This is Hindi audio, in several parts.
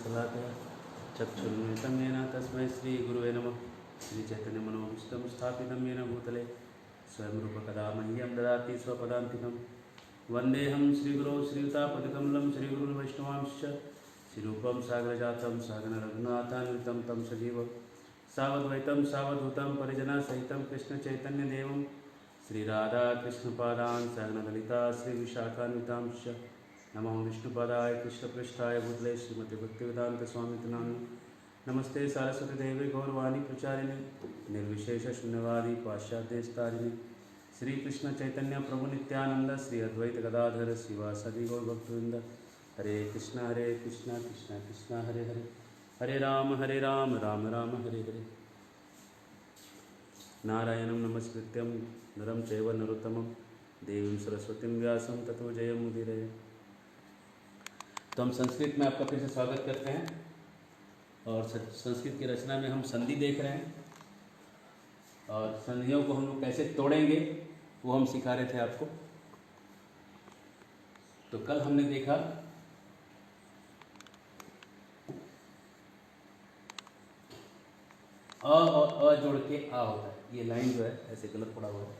शलाकया चक्षुरुन्मिलितं येन तस्मै श्रीगुरुवे नमः। श्रीचैतन्यमनोभीष्टं स्थापितं येन भूतले स्वयं रूपकदा मह्यं ददाति स्वपदान्तिकं। वन्देऽहं श्रीगुरौ श्रीयुतापदकमलं श्रीगुरुवैष्णवांश्च श्रीरूपं सागरजातं सहगणरघुनाथान्वितं तं सजीवं सावद्वैतं सावधूतं परिजनसहितं कृष्णचैतन्यदेवं श्रीराधाकृष्णपादान् सहगणललिता श्रीविशाखान्वितांश्च नमो विष्णुपादाय कृष्णपृष्ठाय भूतले श्रीमती भक्तिवेदान्तस्वामिति नामिने। नमस्ते सारस्वती देवी गौरवाणी प्रचारिणे निर्विशेषशून्यवादी पाश्चात्यस्तारिणे श्रीकृष्ण चैतन्य प्रभु नित्यानंद श्री अद्वैत गदाधर श्रीवासदि गौरभक्तवृंद। हरे कृष्णा कृष्णा कृष्णा हरे हरे, हरे राम राम राम हरे हरे। नारायणं नमस्कृत्यं नरं चैव नरोत्तमं देवीं सरस्वतीं व्यासं ततो जयमुदीरये। तो हम संस्कृत में आपका फिर से स्वागत करते हैं और संस्कृत की रचना में हम संधि देख रहे हैं और संधियों को हम लोग कैसे तोड़ेंगे वो हम सिखा रहे थे आपको। तो कल हमने देखा अ और अ जोड़ के आ होता है। ये लाइन जो है ऐसे गलत पड़ा हुआ है।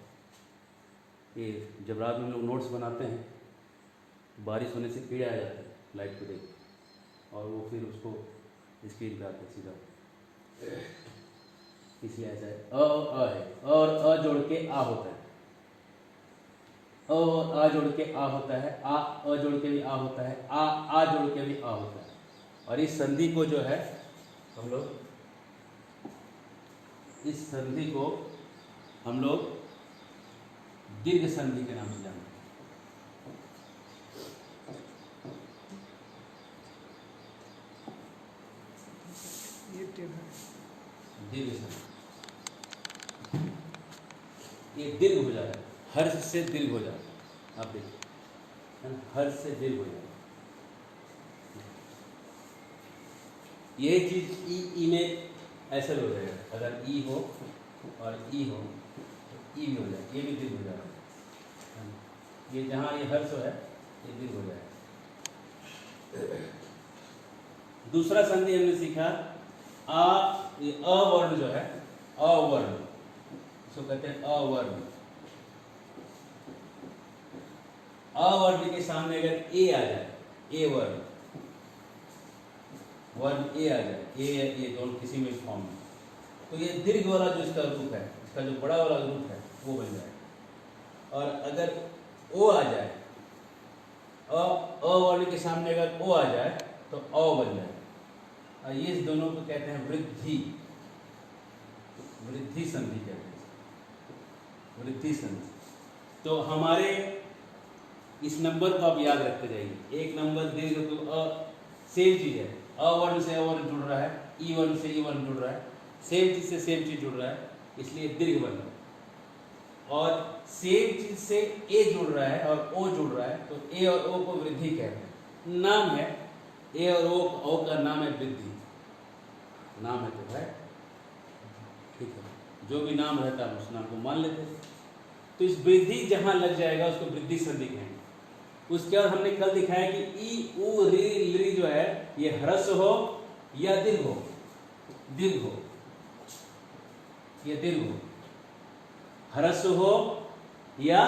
ये जब रात में हम लोग नोट्स बनाते हैं बारिश होने से कीड़े आ जाते हैं लाइट को देख और वो फिर उसको स्क्रीन पे आते सीधा, इसलिए ऐसा है। अ है और अ जोड़ के आ होता है। अ और आ जोड़ के आ होता है। आ अ जोड़ के भी आ होता है। आ जोड़ के भी आ होता है। और इस संधि को जो है हम लोग दीर्घ संधि के नाम से जानते हैं। दीर्घ संधि, ये दीर्घ हो जा रहा है, हर्ष से दीर्घ हो जा रहा है। आप देखिए हर्ष से दीर्घ हो जा रहा है। यही चीज ई में ऐसा हो जाएगा। अगर ई हो और ई हो, ई भी हो जाए, ये भी दीर्घ हो जाएगा। ये जहाँ ये हर्ष है ये दीर्घ हो जाएगा। दूसरा संधि हमने सीखा ये अवर्ण जो है, अवर्ण इसको कहते हैं अवर्ण। अवर्ण के सामने अगर ए आ जाए, ए वर्ण ए आ जाए, ये दोनों किसी में फॉर्म में, तो ये दीर्घ वाला जो इसका रूप है, इसका जो बड़ा वाला रूप है वो बन जाए। और अगर ओ आ जाए, अवर्ण के सामने अगर ओ आ जाए तो अ बन जाए। और ये इस दोनों को कहते हैं वृद्धि, वृद्धि संधि कहते हैं, वृद्धि संधि। तो हमारे इस नंबर को आप याद रखते जाइए। एक नंबर दीर्घ तो सेम चीज है, अवर्ण से अवर्ण जुड़ रहा है, ई वर्ण से ई वर्ण जुड़ रहा है, सेम चीज से सेम चीज जुड़ रहा है, इसलिए दीर्घ बन रहा है। और सेम चीज से ए जुड़ रहा है और ओ जुड़ रहा है, तो ए और ओ को वृद्धि कहते हैं। नाम है ए और ओ का नाम है वृद्धि। नाम है तो है, ठीक है, जो भी नाम रहता है उस नाम को मान लेते हैं। तो इस वृद्धि जहां लग जाएगा उसको वृद्धि संधि कहेंगे। उसके बाद हमने कल दिखाया कि ई उ री ली जो है ये ह्रस्व हो या दीर्घ हो, दीर्घ हो, ये दीर्घ हो, ह्रस्व हो या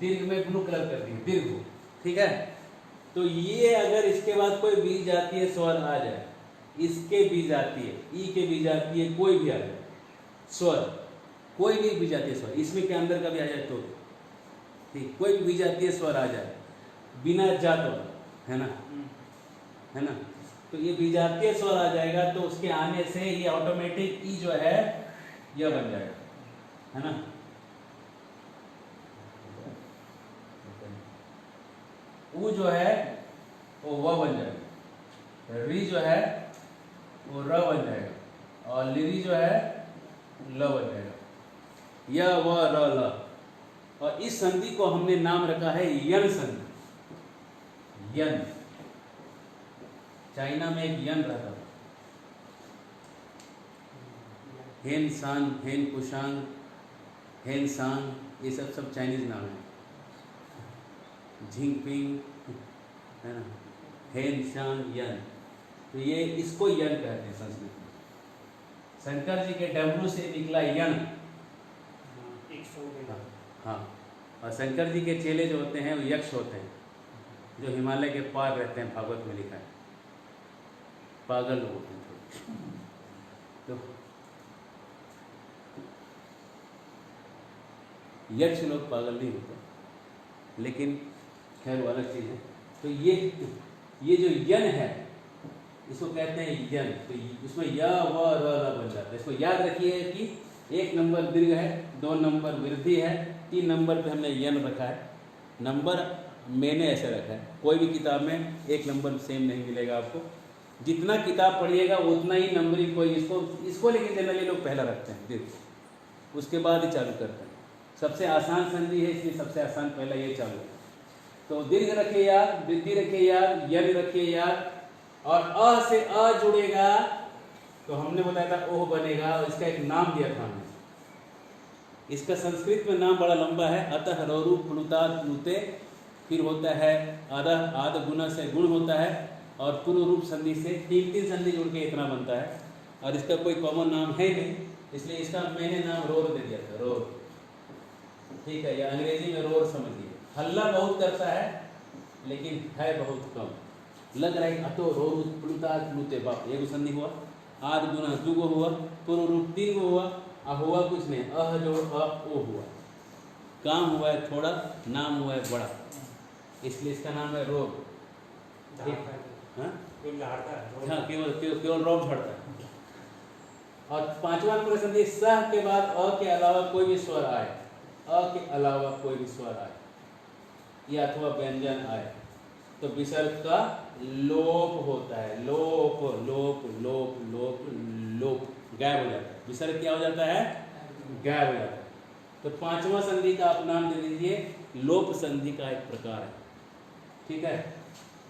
दीर्घ में ब्लू कलर कर दिए, दीर्घ हो, ठीक है। तो ये अगर इसके बाद कोई बीज जातीय स्वर आ जाए, इसके बीज आती है, ई के बीज आती है, कोई भी आ जाए स्वर, कोई भी बीज आती है स्वर, इसमें के अंदर का भी आ जाए तो ठीक, कोई भी बीज आती है स्वर आ जाए बिना जात वाला, है ना, है ना। तो ये बीजातीय स्वर आ जाएगा तो उसके आने से ये ऑटोमेटिक ई जो है यह बन जाएगा, है ना। उ जो है वो व बन जाएगा, री जो है वो र बन जाएगा और लिरी जो है ल बन जाएगा, य व र ल। और इस संधि को हमने नाम रखा है यन संधि। यन, चाइना में एक यन रहता था, हेन सांग, हेन कुशांग, हेन सांग, ये सब चाइनीज नाम है। झिंगपिंग, है ना, हेन शांग यन, तो ये इसको यन कहते हैं संस्कृत में। शंकर जी के डमरू से निकला यन। हाँ, और शंकर जी के चेले जो होते हैं वो यक्ष होते हैं, जो हिमालय के पार रहते हैं, भागवत में लिखा है। पागल लोग होते हैं तो यक्ष लोग पागल नहीं होते, लेकिन खैर वो अलग चीज़ है। तो ये जो यन है इसको कहते हैं यन। तो इसमें य व र बन जाता है। इसको याद रखिए कि 1 नंबर दीर्घ है, 2 नंबर वृद्धि है, 3 नंबर पे हमने यन रखा है। नंबर मैंने ऐसे रखा है। कोई भी किताब में 1 नंबर सेम नहीं मिलेगा आपको। जितना किताब पढ़िएगा उतना ही नंबरिंग। कोई इसको लेकिन जनरली लोग पहला रखते हैं दीर्घ, उसके बाद ही चालू करते हैं। सबसे आसान संधि है, इसलिए सबसे आसान पहला ये चालू है। तो दीर्घ रखिए याद, वृद्धि रखिए याद, यन रखिए याद, और अ से अ जुड़ेगा तो हमने बताया था ओह बनेगा, और इसका एक नाम दिया था हमने। इसका संस्कृत में नाम बड़ा लंबा है। अतः रोरू प्लुता प्लुते, फिर होता है अदह, आद गुना से गुण होता है, और पूर्व रूप संधि से 3 संधि जुड़ के इतना बनता है। और इसका कोई कॉमन नाम है नहीं, इसलिए इसका मैंने नाम रोर दे दिया था, रोर। ठीक है, या अंग्रेजी में रोर समझिए। हल्ला बहुत करता है लेकिन है बहुत कम। लग रहा है अतो रोर प्लुता प्लुते, बाप एक संधि हुआ, आद गुना 2 गो हुआ, पूर्व रूप 3 गो हुआ, हुआ कुछ नहीं, अह जो ओ हुआ। काम हुआ है थोड़ा, नाम हुआ है बड़ा, इसलिए इसका नाम है रोग। हाँ, केवल रोग झड़ता है। और 5वां पूर्ण संधि सह के बाद अ के अलावा कोई भी स्वर आए, अ के अलावा कोई भी स्वर आए या अथवा व्यंजन आए तो विसर्ग का लोप होता है। लोप लोप लोप लोप लोप, गायब हो जाता है। विसर्ग क्या हो जाता है? गायब हो जाता है। तो 5वां संधि का आप नाम दे दीजिए लोप संधि का एक प्रकार है। ठीक है,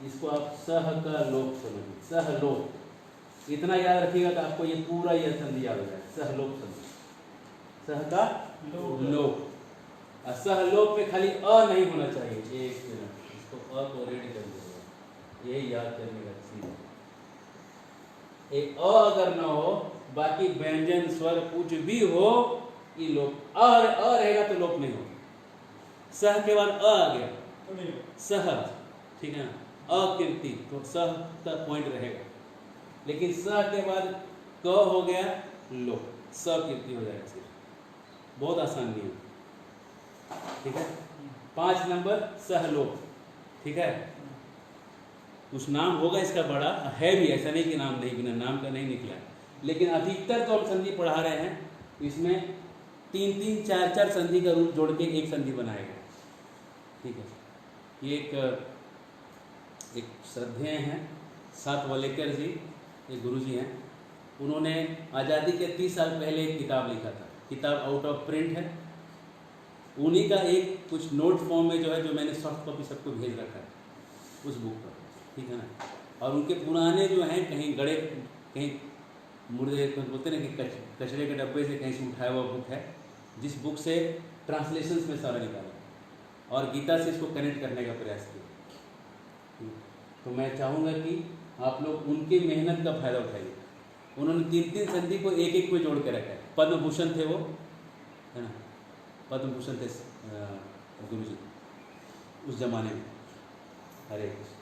इसको आप सह का लोप समझिए, सह लोप। इतना याद रखिएगा तो आपको ये पूरा यह संधि याद हो जाए। सह लोप संधि, सह का लोप। और सह लोप में खाली अ नहीं होना चाहिए। 1 मिनट, इसको अ को रेडी कर दीजिएगा, यही याद करने का चीज है। एक अ अगर न हो, बाकी व्यंजन स्वर कुछ भी हो, ये लोप। अ रहेगा तो लोप नहीं होगा। सह के बाद अ आ गया, सह, ठीक है ना, अकीर्ति, तो सह तक पॉइंट रहेगा। लेकिन सह के बाद क हो गया, लोप, सकीर्ति हो जाएगा। सिर्फ बहुत आसान नियम, ठीक है। 5 नंबर सहलोप, ठीक है। कुछ नाम होगा इसका बड़ा है भी, ऐसा नहीं कि नाम नहीं, बिना नाम का नहीं निकला। लेकिन अधिकतर तो हम संधि पढ़ा रहे हैं, इसमें 3-3, 4-4 संधि का रूप जोड़ के एक संधि बनाएगा। ठीक है, ये एक श्रद्धेय हैं सात वलेकर जी, एक गुरु जी हैं। उन्होंने आज़ादी के 30 साल पहले एक किताब लिखा था। किताब आउट ऑफ प्रिंट है। उन्हीं का एक कुछ नोट फॉर्म में जो है, जो मैंने सॉफ्ट कॉपी सबको भेज रखा है उस बुक पर, ठीक है ना। और उनके पुराने जो हैं, कहीं गड़े, कहीं मुर्दे, बोलते ना कि कचरे के डब्बे से कहीं से उठाया हुआ बुक है, जिस बुक से ट्रांसलेशंस में सारा निकाला और गीता से इसको कनेक्ट करने का प्रयास किया। तो मैं चाहूँगा कि आप लोग उनकी मेहनत का फायदा उठाइए। उन्होंने 3-3 संधि को एक में जोड़ के रखा है। पद्म भूषण थे वो, है ना, पद्म भूषण थे गुरु जी उस जमाने में। हरे कृष्ण।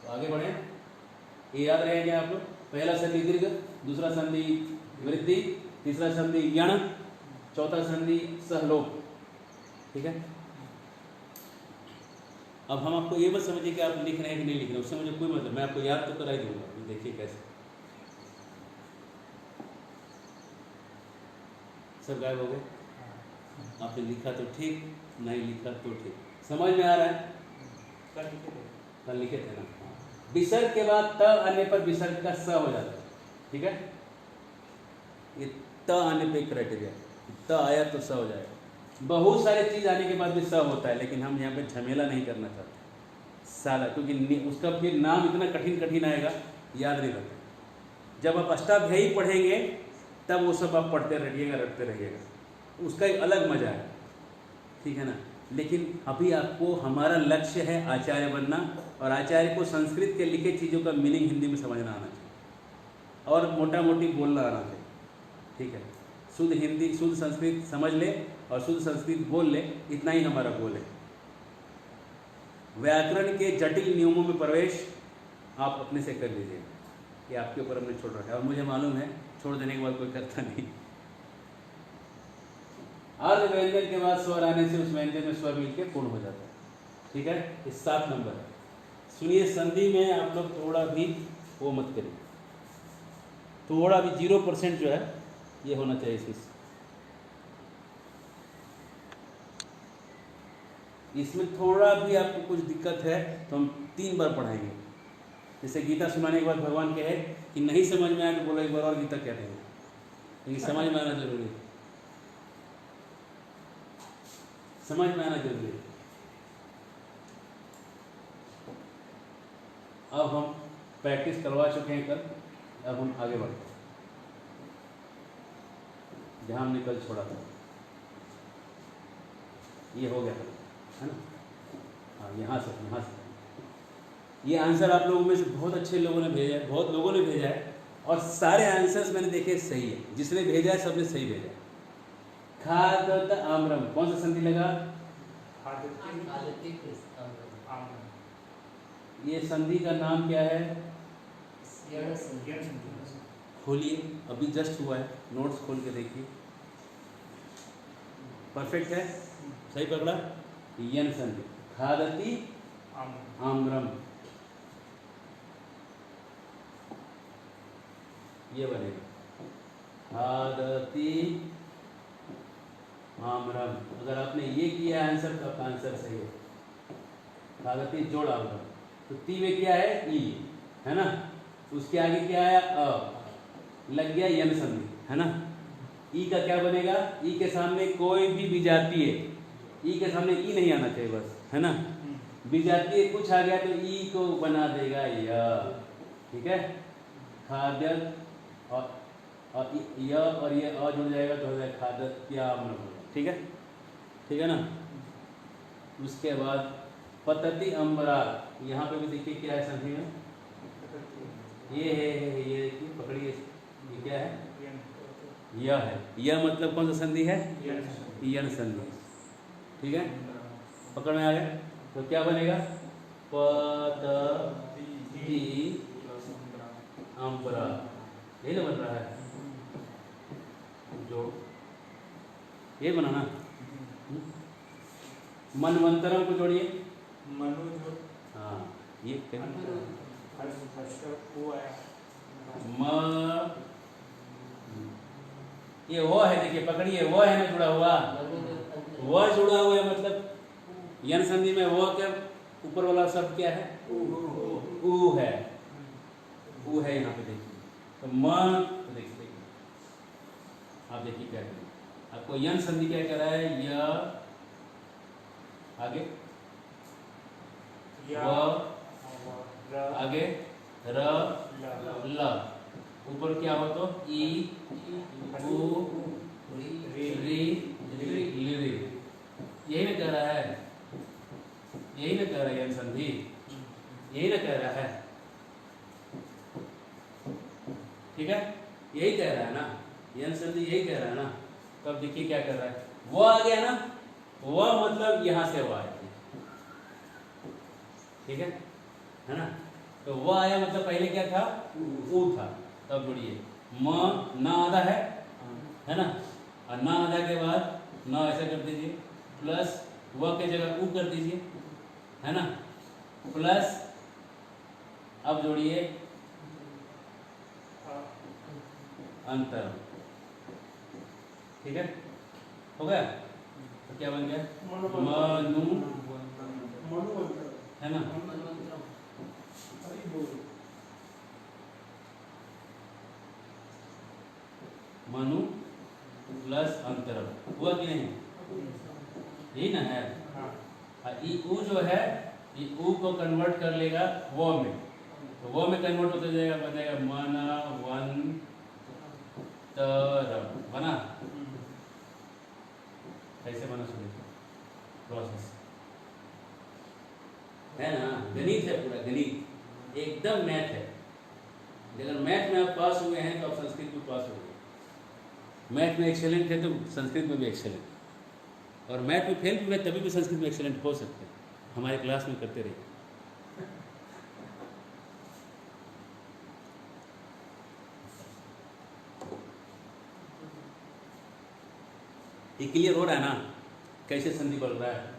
तो आगे बढ़े, ये याद रहेंगे आप लोग। पहला संधि दीर्घ, दूसरा संधि वृद्धि, तीसरा संधि यण, चौथा संधि सहलोप, ठीक है। अब हम आपको ये मत समझिए कि आप लिख रहे हैं कि नहीं लिख रहे हैं, उससे मुझे कोई मतलब, मैं आपको याद तो करा ही दूंगा। देखिए कैसे सब गायब हो गए। आपने लिखा तो ठीक, नहीं लिखा तो ठीक। समझ में आ रहा है? कल लिखे थे ना। विसर्ग के बाद त आने पर विसर्ग का स हो जाता है, ठीक है। ये त आने पे क्राइटेरिया, त आया तो स हो जाएगा। बहुत सारे चीज आने के बाद भी स होता है, लेकिन हम यहाँ पे झमेला नहीं करना चाहते सारा, क्योंकि उसका फिर नाम इतना कठिन आएगा, याद नहीं रहता। जब आप अष्टाध्यायी पढ़ेंगे तब वो सब आप पढ़ते रहिएगा, रखते रहिएगा, उसका एक अलग मजा है, ठीक है ना। लेकिन अभी आपको, हमारा लक्ष्य है आचार्य बनना, और आचार्य को संस्कृत के लिखे चीज़ों का मीनिंग हिंदी में समझना आना चाहिए और मोटा मोटी बोलना आना चाहिए। ठीक है, शुद्ध हिंदी शुद्ध संस्कृत समझ ले और शुद्ध संस्कृत बोल ले, इतना ही हमारा गोल है। व्याकरण के जटिल नियमों में प्रवेश आप अपने से कर लीजिए, कि आपके ऊपर हमने छोड़ रखा है और मुझे मालूम है छोड़ देने के बाद कोई करता नहीं। अर्ध व्यंजन के बाद स्वर आने से उस व्यंजन में स्वर मिलकर पूर्ण हो जाता है। ठीक है, ये 7 नंबर है। सुनिए, संधि में आप लोग थोड़ा भी वो मत करिए, थोड़ा भी 0% जो है ये होना चाहिए इसमें थोड़ा भी आपको कुछ दिक्कत है तो हम 3 बार पढ़ाएंगे। जैसे गीता सुनाने के बाद भगवान कहे कि नहीं समझ में आया तो बोलो एक बार और गीता कह देंगे, लेकिन समझ में आना जरूरी है, समझ में आना जरूरी है। अब हम प्रैक्टिस करवा चुके हैं कल, अब हम आगे बढ़ते हैं जहाँ हमने कल छोड़ा था। ये हो गया है ना? हाँ, यहाँ से ये आंसर आप लोगों में से बहुत अच्छे लोगों ने भेजा है, बहुत लोगों ने भेजा है और सारे आंसर्स मैंने देखे सही है। जिसने भेजा है सबने सही भेजा है। खादत आम्रम, कौन सा संधि लगा? ये संधि का नाम क्या है? खोलिए, अभी जस्ट हुआ है, नोट्स खोल के देखिए। परफेक्ट है, सही पकड़ा। यन संधि, खादति आम्रम, ये बनेगा खादति आम्रम। अगर आपने ये किया आंसर तो आपका आंसर सही है। खादति जोड़ आम्रम, तो ती में क्या है? ई है ना, उसके आगे क्या है? अ, लग गया यन संधि, है ना। ई का क्या बनेगा? ई के सामने कोई भी विजातीय, ई के सामने ई नहीं आना चाहिए बस, है ना। विजातीय कुछ आ गया तो ई को बना देगा य, ठीक है। खाद्य और य और ये अ जुड़ जाएगा तो हो जाएगा खाद्याम्र, ठीक है, ठीक है ना। उसके बाद पतति अम्बरा, यहाँ पे भी देखिए क्या है संधि में, ये है ये देखिए, पकड़िए, ये क्या है? यह है। यह मतलब कौन सा संधि है? यन संधि, ठीक है। पकड़ में आ गया तो क्या बनेगा? पतति अम्बरा, यही तो बन रहा है, जो ये बनाना। मनवंतरम को जोड़िए, हाँ ये ये वो है, देखिए पकड़िए, वो है ना जुड़ा हुआ, वह जुड़ा हुआ है, मतलब यन संधि में वो क्या ऊपर वाला शब्द क्या है? ऊ है, ऊ है यहाँ पे देखिए। तो तो देखिए आप देखिए क्या करें, आपको यन संधि क्या कह रहा है? य आगे व आगे र ल, ऊपर क्या हो तो ई उ री ली, यही ना कह रहा है, यही ना कह रहा है यन संधि, यही ना कह रहा है, ठीक है, यही कह रहा है ना, यन संधि यही कह रहा है ना। तो अब देखिए क्या कर रहा है, वो आ गया ना, वह मतलब यहां से वो आया, ठीक है ना। तो वह आया मतलब पहले क्या था? ऊ था। तब जोड़िए, म न आधा है ना, और न आधा के बाद न ऐसा कर दीजिए, प्लस वह के जगह ऊ कर दीजिए, है ना, प्लस अब जोड़िए अंतर, ठीक है, हो गया। तो क्या बन गया? मनु, है ना, मनु प्लस अंतरम, हुआ कि नहीं? यही ना है। ई ऊ जो है, ये ऊ को कन्वर्ट कर लेगा वो में, तो वो में कन्वर्ट होता जाएगा, बनेगा मना वन तरम, बना। कैसे बना सुनिए प्रोसेस, है ना, गणित है, पूरा गणित एकदम मैथ है। अगर मैथ में आप पास हुए हैं तो आप संस्कृत में पास हो गए। मैथ में एक्सेलेंट है तो संस्कृत में भी एक्सेलेंट, और मैथ में फेल भी हुए तभी भी संस्कृत में एक्सेलेंट हो सकते हैं। हमारे क्लास में करते रहिए। ये क्लियर हो रहा है ना, कैसे संधि बढ़ रहा है?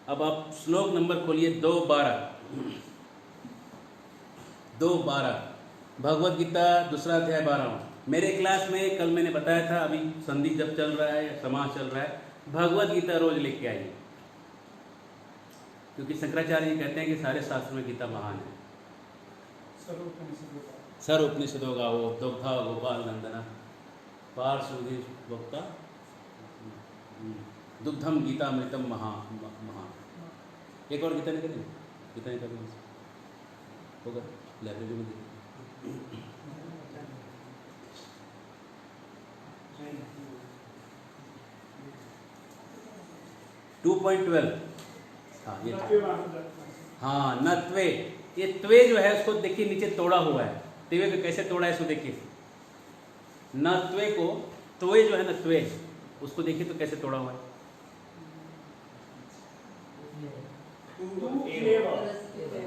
अब आप श्लोक नंबर खोलिए 2:12। 2:12 भगवत गीता दूसरा अध्याय 12। मेरे क्लास में कल मैंने बताया था, अभी संधि जब चल रहा है या समास चल रहा है, भगवत गीता रोज लेके आइए, क्योंकि शंकराचार्य जी कहते हैं कि सारे शास्त्र में गीता महान है। सर उपनिषदों का वो दुग्धा गोपाल नंदना पार्श्वधि वक्ता दुग्धम गीतामृतम महा। एक और गीता निकलें, गीता निकल होगा लाइब्रेरी में देखिए। 2.12। हाँ ये हाँ नत्वे, ये त्वे जो है उसको देखिए नीचे तोड़ा हुआ है। त्वे को कैसे तोड़ा है इसको देखिए, नत्वे को, त्वे जो है ना त्वे, उसको देखिए तो कैसे तोड़ा हुआ है।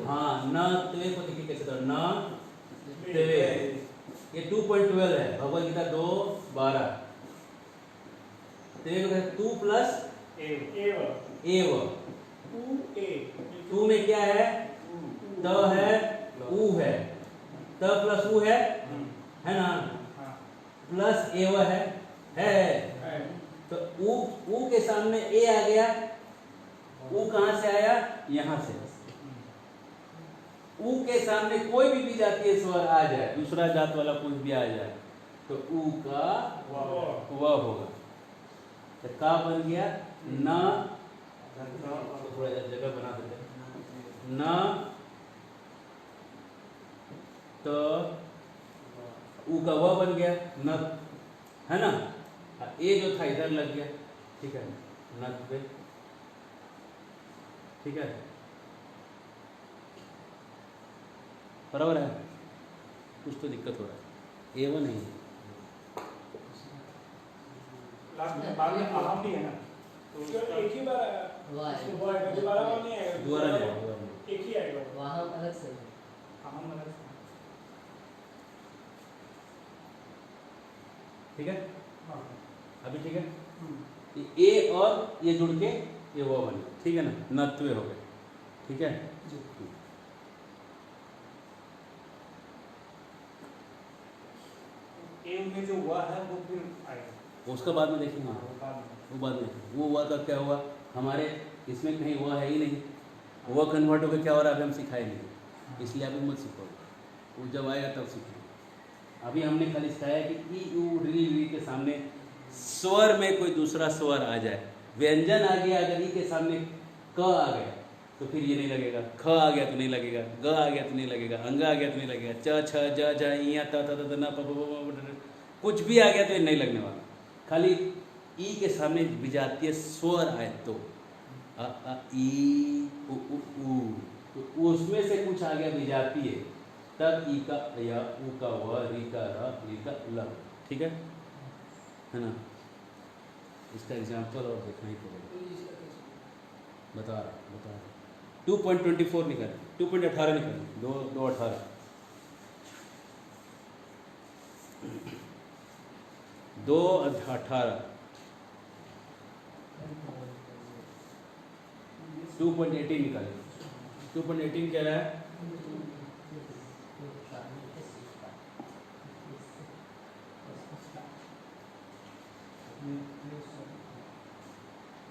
हाँ न त्वे को देखिए कैसे तोड़ा, न त्वे। ये 2.12 है, भगवद गीता 2:12। त्वे को 2 प्लस एव। टू में क्या है, त है, उ है, त प्लस उ है ना, प्लस एव है। तो उ के सामने ए आ गया। उ कहां से आया, यहां से। उ के सामने कोई भी विजातीय स्वर आ जाए, दूसरा जात वाला कुछ भी आ जाए, तो उ का व होगा। तो का बन गया न, थोड़ा जगह बना देते, न तो उ का व बन गया न, है ना। ए जो था इधर लग गया, ठीक है, नत्वे, ठीक है, बराबर है। कुछ तो दिक्कत हो रहा है, ए वन नहीं है, बाद में आराम भी है ना, तो एक ही बार दोबारा नहीं आएगा, दोबारा नहीं, एक ही आएगा, वहाँ अलग से, हम अलग से, ठीक है। हाँ अभी ठीक है, ये ए और ये जुड़ के ये वो बने, ठीक है ना, नत्वे हो गए, ठीक है। ए में जो हुआ है वो फिर आएगा, उसका बाद में देखेंगे, वो बाद में। वो हुआ का क्या हुआ, हमारे इसमें कहीं हुआ है ही नहीं, हुआ कन्वर्ट होकर क्या हो रहा है अभी हम सिखाए नहीं, इसलिए अभी मत सीखो, वो जब आएगा तब सीखेंगे। अभी हमने खाली सिखाया कि ई यू री वी के सामने स्वर में कोई दूसरा स्वर आ जाए, व्यंजन आ गया, अगर ई के सामने क आ गया तो फिर ये नहीं लगेगा, ख आ गया तो नहीं लगेगा, ग आ गया तो नहीं लगेगा, अंग आ गया तो नहीं लगेगा, च छ ज ज इया त त त न प प प कुछ भी आ गया तो ये नहीं लगने वाला। खाली ई के सामने विजातीय स्वर आए तो अ आ ई उ उ, तो उसमें से कुछ आ गया विजातीय, तब ई का या, उ का व, री का र, री का ल, ठीक है ना। इसका एग्जाम्पल और देखना ही पड़ेगा, बता रहा 2.24 निकाल, 2.18 निकाल, 2.18 2.18 2.18 निकाले। 2.18 क्या रहा है,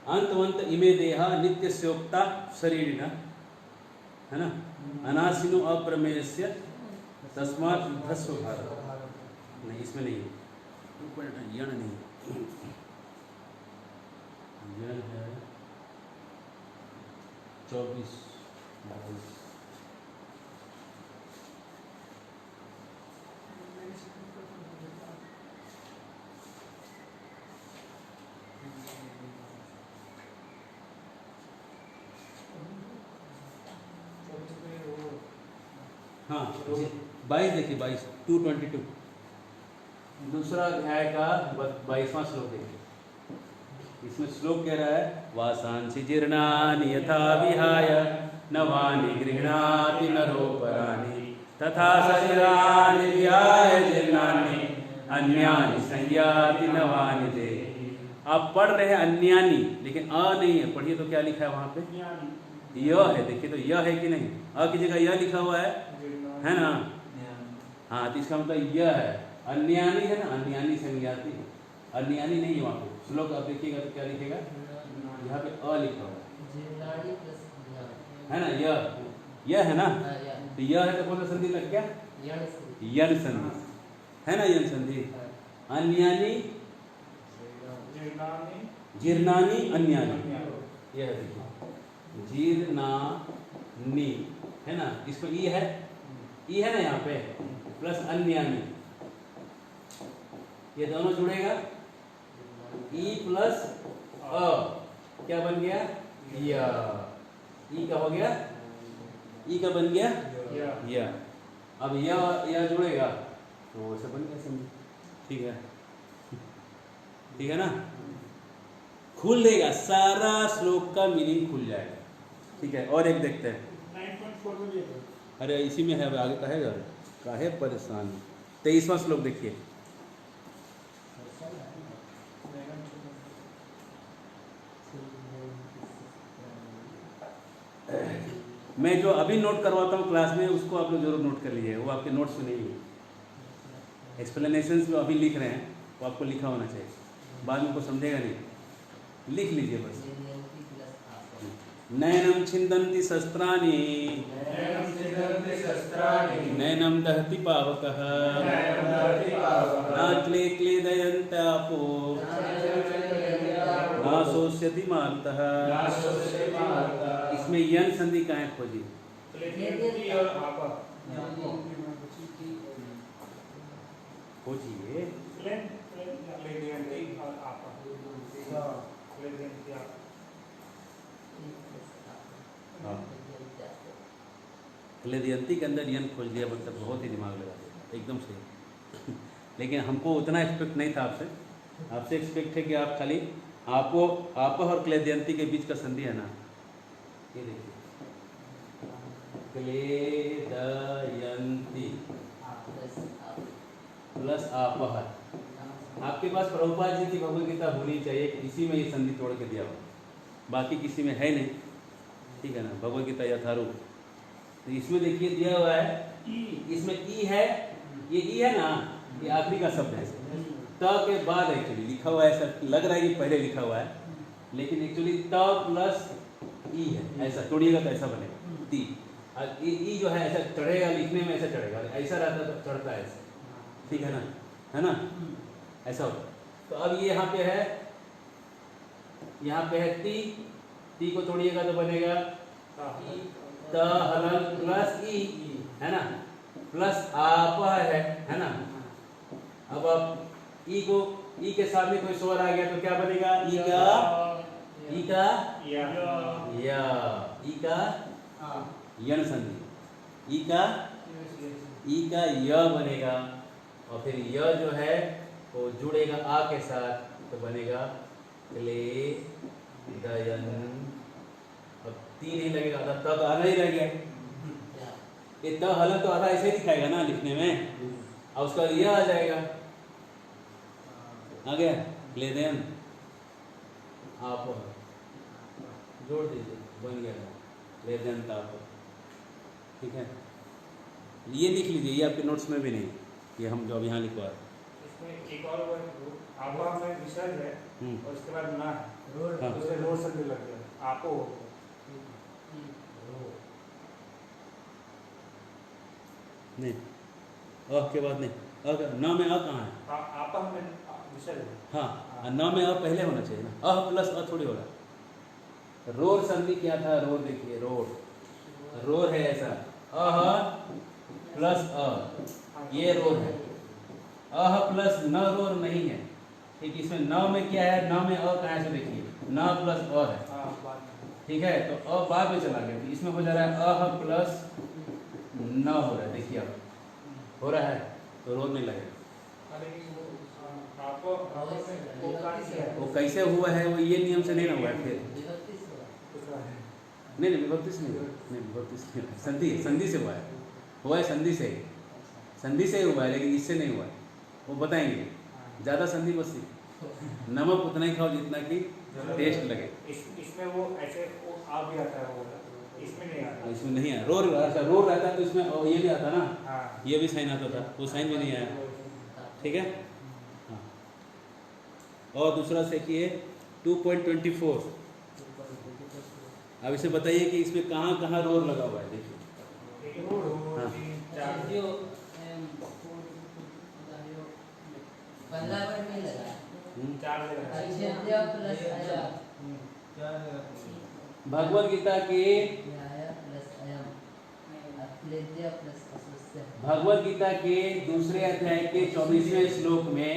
अंतवंत इमे देहा नित्य स्योक्ता शरीरिण, है ना, अनासिनो अप्रमेयस्य तस्मात् युद्धस्व भारत। नहीं इसमें नहीं है, 2.18 यण नहीं, यण है 24 22। हाँ 22 देखिए 22 222 दूसरा अध्याय का 22वां श्लोक देखिए। इसमें श्लोक कह रहा है वासांसि जीर्णानि यथा विहाय नवानि गृह्णाति नरोपराणि तथा शरीराणि विहाय जीर्णानि अन्यानि संयाति नवानि दे। आप पढ़ रहे हैं अन्यानि, लेकिन अ नहीं है, पढ़िए तो क्या लिखा है वहाँ पे? य है, देखिए तो य है कि नहीं? अ की जगह य लिखा हुआ है ना? हाँ, तो इसका मतलब यह है। अन्यानि है ना, अन्यानि संज्ञाति, अन्यानि नहीं है वहाँ पे। श्लोक आप देखिएगा तो क्या लिखेगा? यहाँ पे अ लिखा हुआ है ना, यह है ना, तो यह है तो कौन सा संधि लग गया? यन संधि है ना, यन संधि। अन्यानि जीर्णानि अन्यानि, यह देखिए जीर्णानि है ना, इसमें ई है ना यहाँ पे, प्लस अन्यानि, ये दोनों जुड़ेगा, ई प्लस अ क्या बन गया? या। ई का हो गया, ई का बन गया या। अब या जुड़ेगा तो वैसे बन गया समझ, ठीक है, ठीक है ना, खुल देगा सारा श्लोक का मीनिंग खुल जाएगा, ठीक है। और एक देखते हैं 9.4 में भी है। अरे इसी में है, अब आगे कहेगा काहे परेशान। 23वां श्लोक देखिए। मैं जो अभी नोट करवाता हूँ क्लास में, उसको आप लोग जरूर नोट कर लीजिए, वो आपके नोट्स में नहीं है। एक्सप्लेनेशंस जो अभी लिख रहे हैं वो आपको लिखा होना चाहिए, बाद में को समझेगा नहीं, लिख लीजिए बस। नैनम छिन्दन्ति शस्त्राणि नैनम दहति पावकः न क्ले क्लेदयन्त्यापो न शोष्यति मारुतः। इसमें यन संधि कहाँ है खोजिए? खोजिए। क्लेदयन्ति के अंदर यन खोज लिया, मतलब बहुत ही दिमाग लगा दिया, एकदम सही। लेकिन हमको उतना एक्सपेक्ट नहीं था आपसे, आपसे एक्सपेक्ट है कि आप खाली आपो और क्लेदयन्ति के बीच का संधि है ना, ये देखिए क्लेदयन्ति प्लस आपह। आपके पास प्रभुपाद जी की भगवद गीता होनी चाहिए, इसी में ये संधि तोड़ के दिया हुआ, बाकी किसी में है नहीं, ठीक है ना, भगवद गीता यथारूप। तो इसमें देखिए दिया हुआ है, इसमें ई है, ये ई है ना, ये आखिरी का शब्द है, त के बाद एक्चुअली लिखा हुआ है, ऐसा लग रहा है कि पहले लिखा हुआ है, लेकिन एक्चुअली त प्लस ई है, ऐसा तोड़िएगा तो ऐसा बनेगा ती। और ई जो है ऐसा चढ़ेगा, लिखने में ऐसा चढ़ेगा, ऐसा रहता तो चढ़ता है ऐसा, ठीक है ना, ऐसा होता। तो अब ये यहाँ पे है ती को तोड़िएगा तो बनेगा त हलन प्लस ई, है ना, प्लस आप है ना। अब आप ई के सामने कोई स्वर आ गया तो क्या बनेगा? ई का या, ई का यन संधि, ई का य बनेगा, और फिर य जो है वो जुड़ेगा आ के साथ तो बनेगा क्लेदयन। अब ती नहीं लगेगा, तो आधा ही रह गया, ये त हलन तो आधा ऐसे ही दिखाएगा ना लिखने में, और उसका यह आ जाएगा, आ गया क्लेदयन, आप जोड़ दीजिए, बन गया क्लेदयन ताप, ठीक है। ये लिख लीजिए, ये आपके नोट्स में भी नहीं, ये हम जो अब यहाँ लिखवा रहे हैं। इसमें एक और आपा में विसर्ग है और उसके बाद ना है, हाँ। दूसरे रोड संधि लग गया, आपो नहीं, अ के बाद नहीं, न में अ कहाँ है? आपा में विसर्ग है। हाँ, न में अ पहले होना चाहिए ना, अ प्लस अ थोड़ी होगा। रोर संधि क्या था? रोर देखिए, रोर है ऐसा, अह प्लस अ, ये रोर है, अह प्लस न रोर नहीं है, ठीक। इसमें न में क्या है? न में अ कहाँ से देखिए, न प्लस अ है, ठीक है, तो अ बाद में चला गया, तो इसमें हो जा रहा है अह प्लस न हो रहा है, देखिए हो रहा है तो रोज नहीं लगेगा। आपको वो कैसे हुआ है वो ये नियम से नहीं ना हुआ है फिर। नहीं विभक्ति से नहीं हुआ, नहीं विभक्ति से नहीं हुआ, संधि से हुआ है संधि से ही हुआ है, लेकिन इससे नहीं हुआ है। वो बताएंगे ज़्यादा संधि बस नमक उतना ही खाओ जितना कि टेस्ट लगे। इसमें वो ऐसे वो आ भी आता है, वो इसमें नहीं आता। इसमें नहीं आया रोर, अच्छा रोर रहता है तो इसमें ये भी आता ना, हाँ। ये भी साइन आता था, वो साइन भी नहीं आया। ठीक है हाँ। और दूसरा देखिए 2.24। अब इसे बताइए कि इसमें कहाँ कहाँ रोर लगा हुआ है। देखिए हाँ भगवद गीता के दूसरे अध्याय के 24वें श्लोक में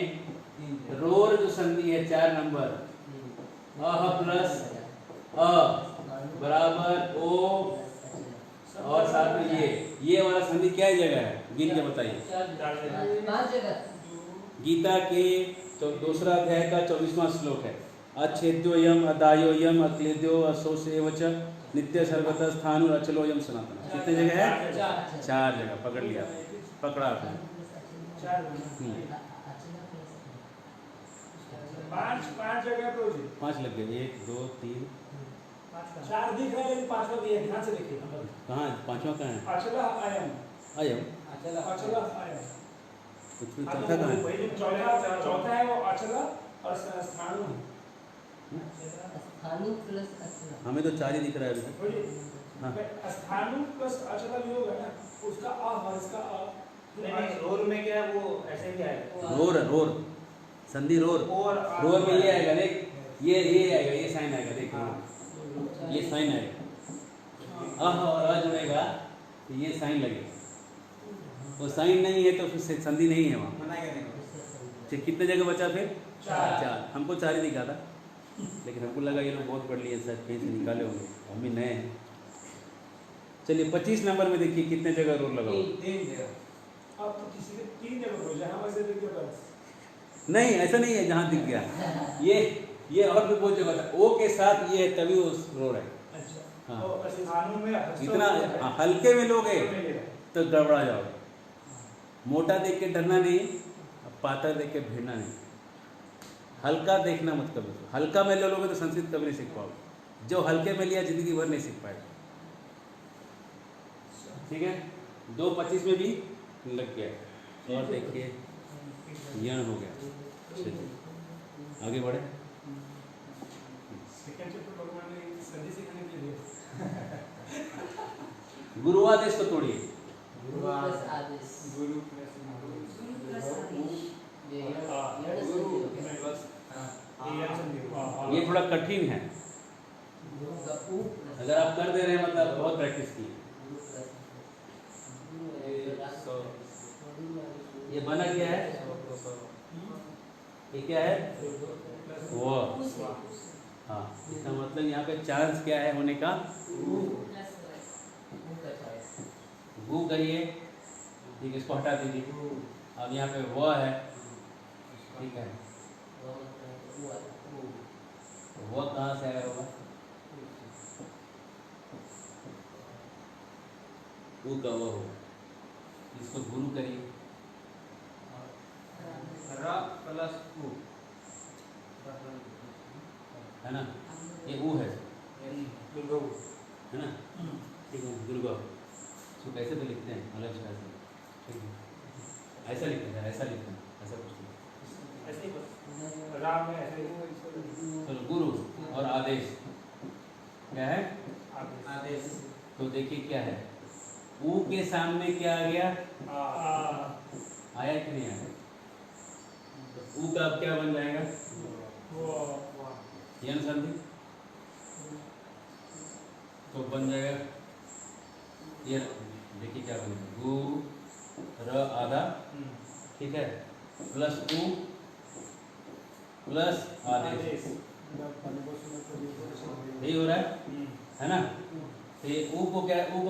रोर जो संधि है 4 नंबर अह प्लस अ बराबर ओ और साथ में ये वाला संधि क्या जगह है, गिन के बताइए। गीता के तो दूसरा अध्याय का 24वां श्लोक है अच्छेद्योयम अदायोयम अक्लेद्यो असोसेवच नित्य सर्वतः स्थानु अचलोयम सनातन। कितने जगह है? 4 जगह। पकड़ लिया, पकड़ा आपने। 5 जगह पे 5 लग गए। 1 2 3 4 दिख रहा है, लेकिन 5वां भी है, ध्यान से देखिए। कहाँ 5वां कहाँ है? अचला आयम अचला आयम कुछ भी चौथा कहाँ है? चौथा है वो अचला और स्थानु है। हमें तो 4 ही दिख रहा है अभी। हाँ स्थानु प्लस अचला योग है ना, उसका अ और इसका अ। नहीं रोर में क्या है, वो ऐसे ही आएगा। रोर संधि रोर में ये आएगा देख, ये आएगा, ये साइन आएगा देख, ये साइन आएगा। अह और अ जुड़ेगा तो ये साइन लगेगा। वो साइन नहीं है तो फिर संधि नहीं है वहाँ। कितने जगह बचा फिर? 4। हमको 4 ही दिखा था, लेकिन हमको लगा ये लोग बहुत पढ़ लिए शायद कहीं से निकाले होंगे, हम भी नए हैं। चलिए 25 नंबर में देखिए कितने जगह रोर लगा हुआ। 3 जगह। अब तो किसी के 3 जगह हो जाए, हम ऐसे देखिए बस। नहीं ऐसा नहीं है जहाँ दिख गया, ये और भी बहुत जगह था। ओ के साथ ये है तभी वो रोर है। अच्छा हाँ तो स्थानु में इतना हल्के में लोगे तो गड़बड़ा जाओगे। मोटा देख के डरना नहीं, पातर देख के भिड़ना नहीं। हल्का देखना मत कभी। हल्का में ले लोगे तो संस्कृत कभी नहीं सीख पाओगे। जो हल्के में लिया जिंदगी भर नहीं सीख पाएगा। ठीक है 2.25 में भी लग गया। और देखिए यण हो गया। चलिए आगे बढ़े। सेकंड चैप्टर भगवान ने संधि सिखाने के लिए गुरुआदेश को तोड़िए। गुरु प्लस आदेश ये थोड़ा कठिन है, अगर आप कर दे रहे हैं मतलब बहुत प्रैक्टिस की। ये बना क्या है? ये क्या है? वो हाँ, इसका मतलब यहाँ पे चांस क्या है होने का? गु करिए, ठीक है, इसको हटा दीजिए। अब यहाँ पे वो है, ठीक है, वो कहाँ से आया होगा? वो का वो होगा, इसको गुरु करिए। र प्लस उ है ना, ये ऊ है दुर्गा है ना, ठीक है, दुर्गा। इसको कैसे तो लिखते हैं अलग से, ठीक है, ऐसा लिखते हैं, ऐसा लिखते हैं, ऐसा कुछ नहीं, ऐसे ही बस राम में ऐसे चलो गुरु और आदेश क्या है? आदेश। तो देखिए क्या है, ऊ के सामने क्या आ गया? आया कि नहीं आया? तो ऊ का अब क्या बन जाएगा? यन संधि तो बन जाएगा। ये देखिए क्या बनेगा, गु र आधा, ठीक है, प्लस ऊ प्लस आदेश, यही हो रहा है ना। तो ये ऊ को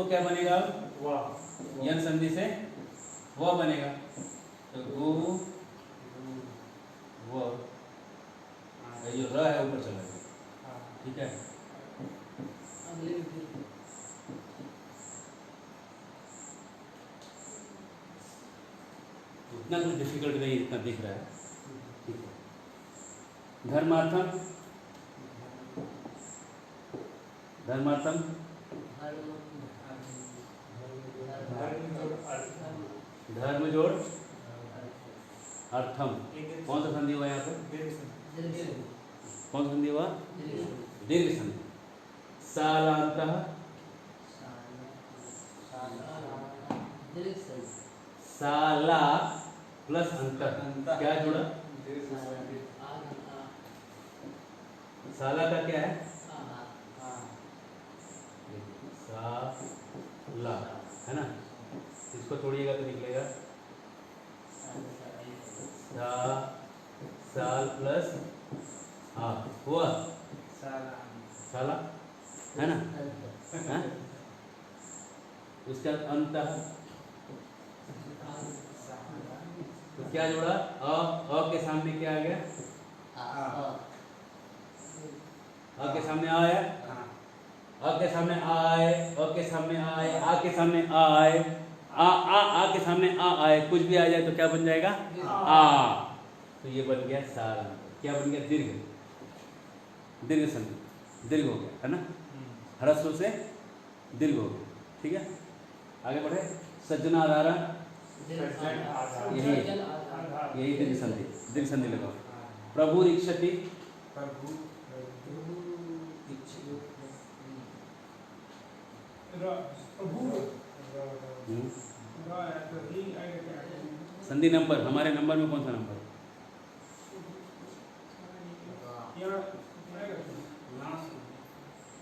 क्या बनेगा? यन संधि से वह बनेगा, तो गु व, ये जो र है ऊपर चला गया, ठीक है। इतना कुछ डिफिकल्ट नहीं, इतना दिख रहा है, ठीक है। धर्मार्थम, धर्मार्थम धर्म जोड़ अर्थम, कौन सा संधि हुआ यहाँ पे? कौन सा संधि हुआ? दीर्घ संधि। सालांतः, साला प्लस अंतर, क्या जुड़ा? साला का क्या है? साला, है ना? इसको तोड़िएगा तो निकलेगा साल प्लस आ, हुआ साला, है ना? है? उसके बाद अंत, तो क्या जोड़ा? अ के सामने क्या आ गया? अ के सामने आ है, अ के सामने आए, अ के सामने आए, आ के सामने आए, आ के सामने आ आए, कुछ भी आ जाए तो क्या बन जाएगा? आ। तो ये बन गया साल, क्या बन गया? दीर्घ, दीर्घ संधि, दीर्घ हो गया, है ना? ह्रस्व से दीर्घ हो गया, ठीक है। आगे बढ़े। सज्जनाधारण, यही दीर्घ संधि, दीर्घ संधि लगाओ। प्रभु इच्छति, संधि नंबर, हमारे नंबर में कौन सा नंबर?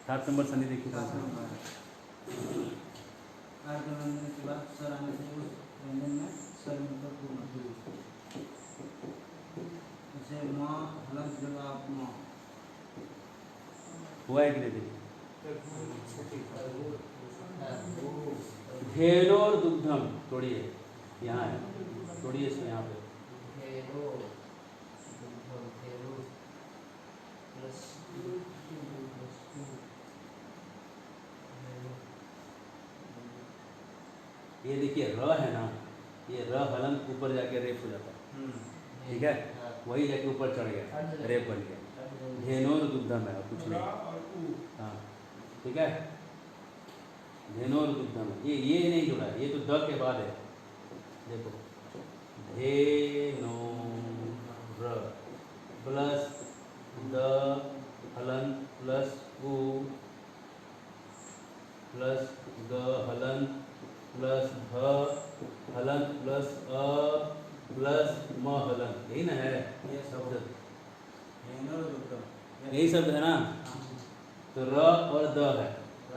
7 नंबर संधि देखिए कौन सा? हुआ है कि नहीं? धेनोर दुग्धम, तोड़िए, यहाँ है, तोड़िए इसको यहाँ पे। ये देखिए र है ना, ये र हलंत ऊपर जाके रेप हो जाता है, ठीक है, वही जाके ऊपर चढ़ गया, रेप बन गया। धेनोर दुग्धम है, कुछ नहीं, हाँ, ठीक है। धेनोर दुग्धम, ये नहीं जुड़ा, ये तो द के बाद है, देखो, धेनोर प्लस द हलंत प्लस उ प्लस द हलंत प्लस भ हलंत प्लस अ प्लस म हलंत, यही ना है ये शब्द, यही शब्द है ना। तो र और द है,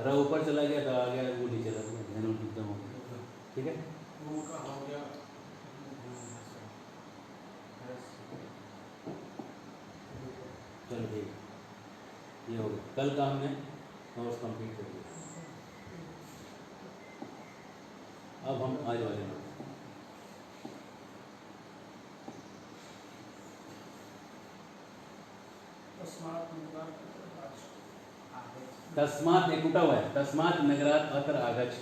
र ऊपर चला गया, द आ गया, वो नीचे चला गया, धेनु दुग्धम हो गया, ठीक है। चलो ठीक, ये हो गया। कल का हमने नोट्स कंप्लीट कर दिया। अब हम आज वाले नोट्स, तस्मात् एक उठा हुआ है, तस्मात् नगरात् अत्र आगच्छ।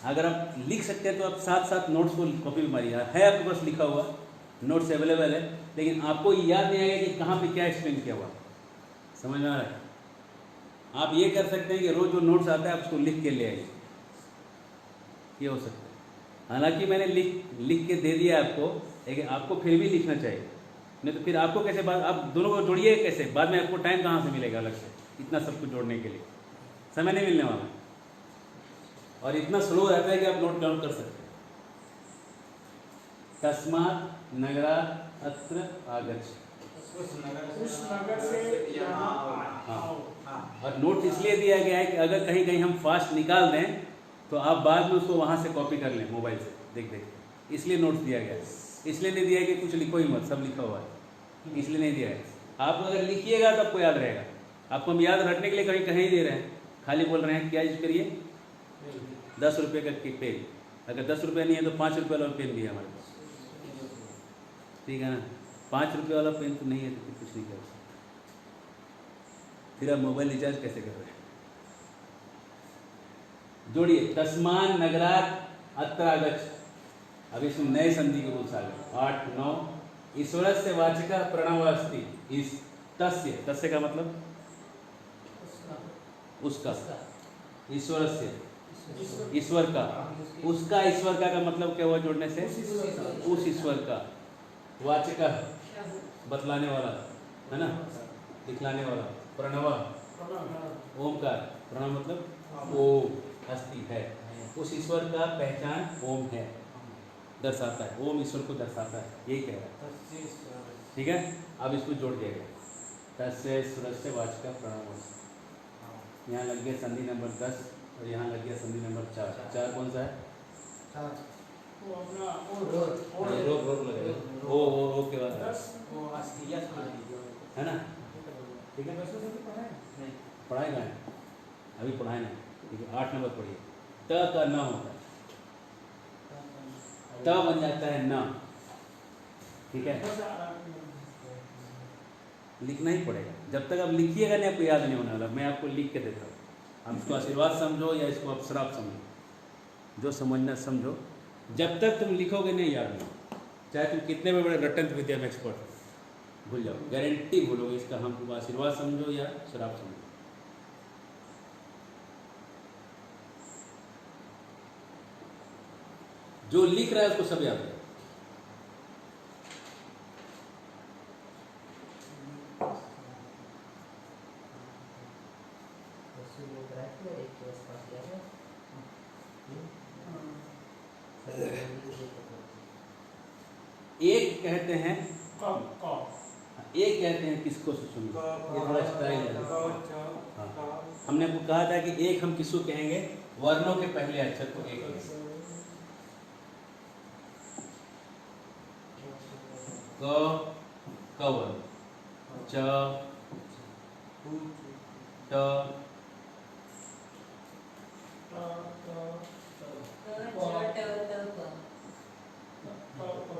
अगर आप लिख सकते हैं तो आप साथ साथ नोट्स को कॉपी में मारिए, है आपके पास लिखा हुआ, नोट्स अवेलेबल है, लेकिन आपको याद नहीं आएगा कि कहाँ पे क्या एक्सप्लेन किया हुआ, समझ में आ रहा है? आप ये कर सकते हैं कि रोज जो नोट्स आता है आप उसको लिख के ले आइए, ये हो सकता है। हालांकि मैंने लिख के दे दिया आपको, लेकिन आपको फिर भी लिखना चाहिए, नहीं तो फिर आपको कैसे बाद, आप दोनों को जोड़िए कैसे, बाद में आपको टाइम कहाँ से मिलेगा अलग से, इतना सब कुछ जोड़ने के लिए समय नहीं मिलने वाला, और इतना स्लो रहता है कि आप नोट डाउन कर सकते हैं। तस्मात् नगरात् अत्र आगच्छ, उस नगर से यहाँ आओ। और नोट इसलिए दिया गया है कि अगर कहीं कहीं हम फास्ट निकाल दें तो आप बाद में उसको वहाँ से कॉपी कर लें मोबाइल से देख देख के, इसलिए नोट्स दिया गया है। इसलिए नहीं दिया है कि कुछ लिखो ही मत, सब लिखा हुआ है, इसलिए नहीं दिया है। आप अगर लिखिएगा तो आपको याद रहेगा, आपको हम याद रखने के लिए कहीं कहीं दे रहे हैं, खाली बोल रहे हैं क्या यूज करिए, 10 रुपये का पेन, अगर 10 रुपये नहीं है तो 5 रुपये वाला पेन भी है हमारे पास, ठीक है ना। 5 रुपये वाला पेन तो नहीं है तो फिर कुछ नहीं कर सकते। फिर आप मोबाइल रिचार्ज कैसे कर रहे हैं? जोड़िए, तस्मान नगरात अत्र आगच्छ। अब इसमें नए संधि के रूल्स आ गए 8 9। ईश्वरस्य वाचिका प्रणव अस्ति। इस तस्य का मतलब उसका, ईश्वरस्य ईश्वर का, उसका ईश्वर का मतलब क्या हुआ जोड़ने से? उस ईश्वर का। वाचिका बतलाने वाला है ना, दिखलाने वाला। प्रणव ओमकार, प्रणव मतलब ओम, अस्ति है, उस ईश्वर का पहचान ओम है, दर्शाता है, ओम ईश्वर को दर्शाता है, यही कह रहा है, ठीक है। अब इसको जोड़ दिया गया, तस्य ईश्वरस्य वाचिका प्रणव। यहाँ लग गया संधि नंबर 10 और यहाँ लग गया संधि नंबर 4। 4 कौन सा है? रोक लगेगा, ओ के बाद है ना, ठीक है। पढ़ाएगा अभी पढ़ाए ना, ठीक है। 8 नंबर पढ़िए, त का न होता है, त बन जाता है न, ठीक है। लिखना ही पड़ेगा, जब तक आप लिखिएगा नहीं आपको याद नहीं होने वाला। मैं आपको लिख के देता हूँ, आप इसको आशीर्वाद समझो या इसको आप श्राप समझो, जो समझना समझो। जब तक तुम लिखोगे नहीं याद नहीं, चाहे तुम कितने भी बड़े रटंत विद्या में एक्सपर्ट हो, भूल जाओ, गारंटी भूलोगे इसका। हम तुम आशीर्वाद समझो या श्राप समझो। जो लिख रहा है उसको सब याद है। एक कहते हैं किसको से सुनो, ये थोड़ा स्टाइल है। हाँ, हमने आपको कहा था कि एक हम किसको कहेंगे? वर्णों के पहले अक्षर को एक कहेंगे। क वर्ण, च ट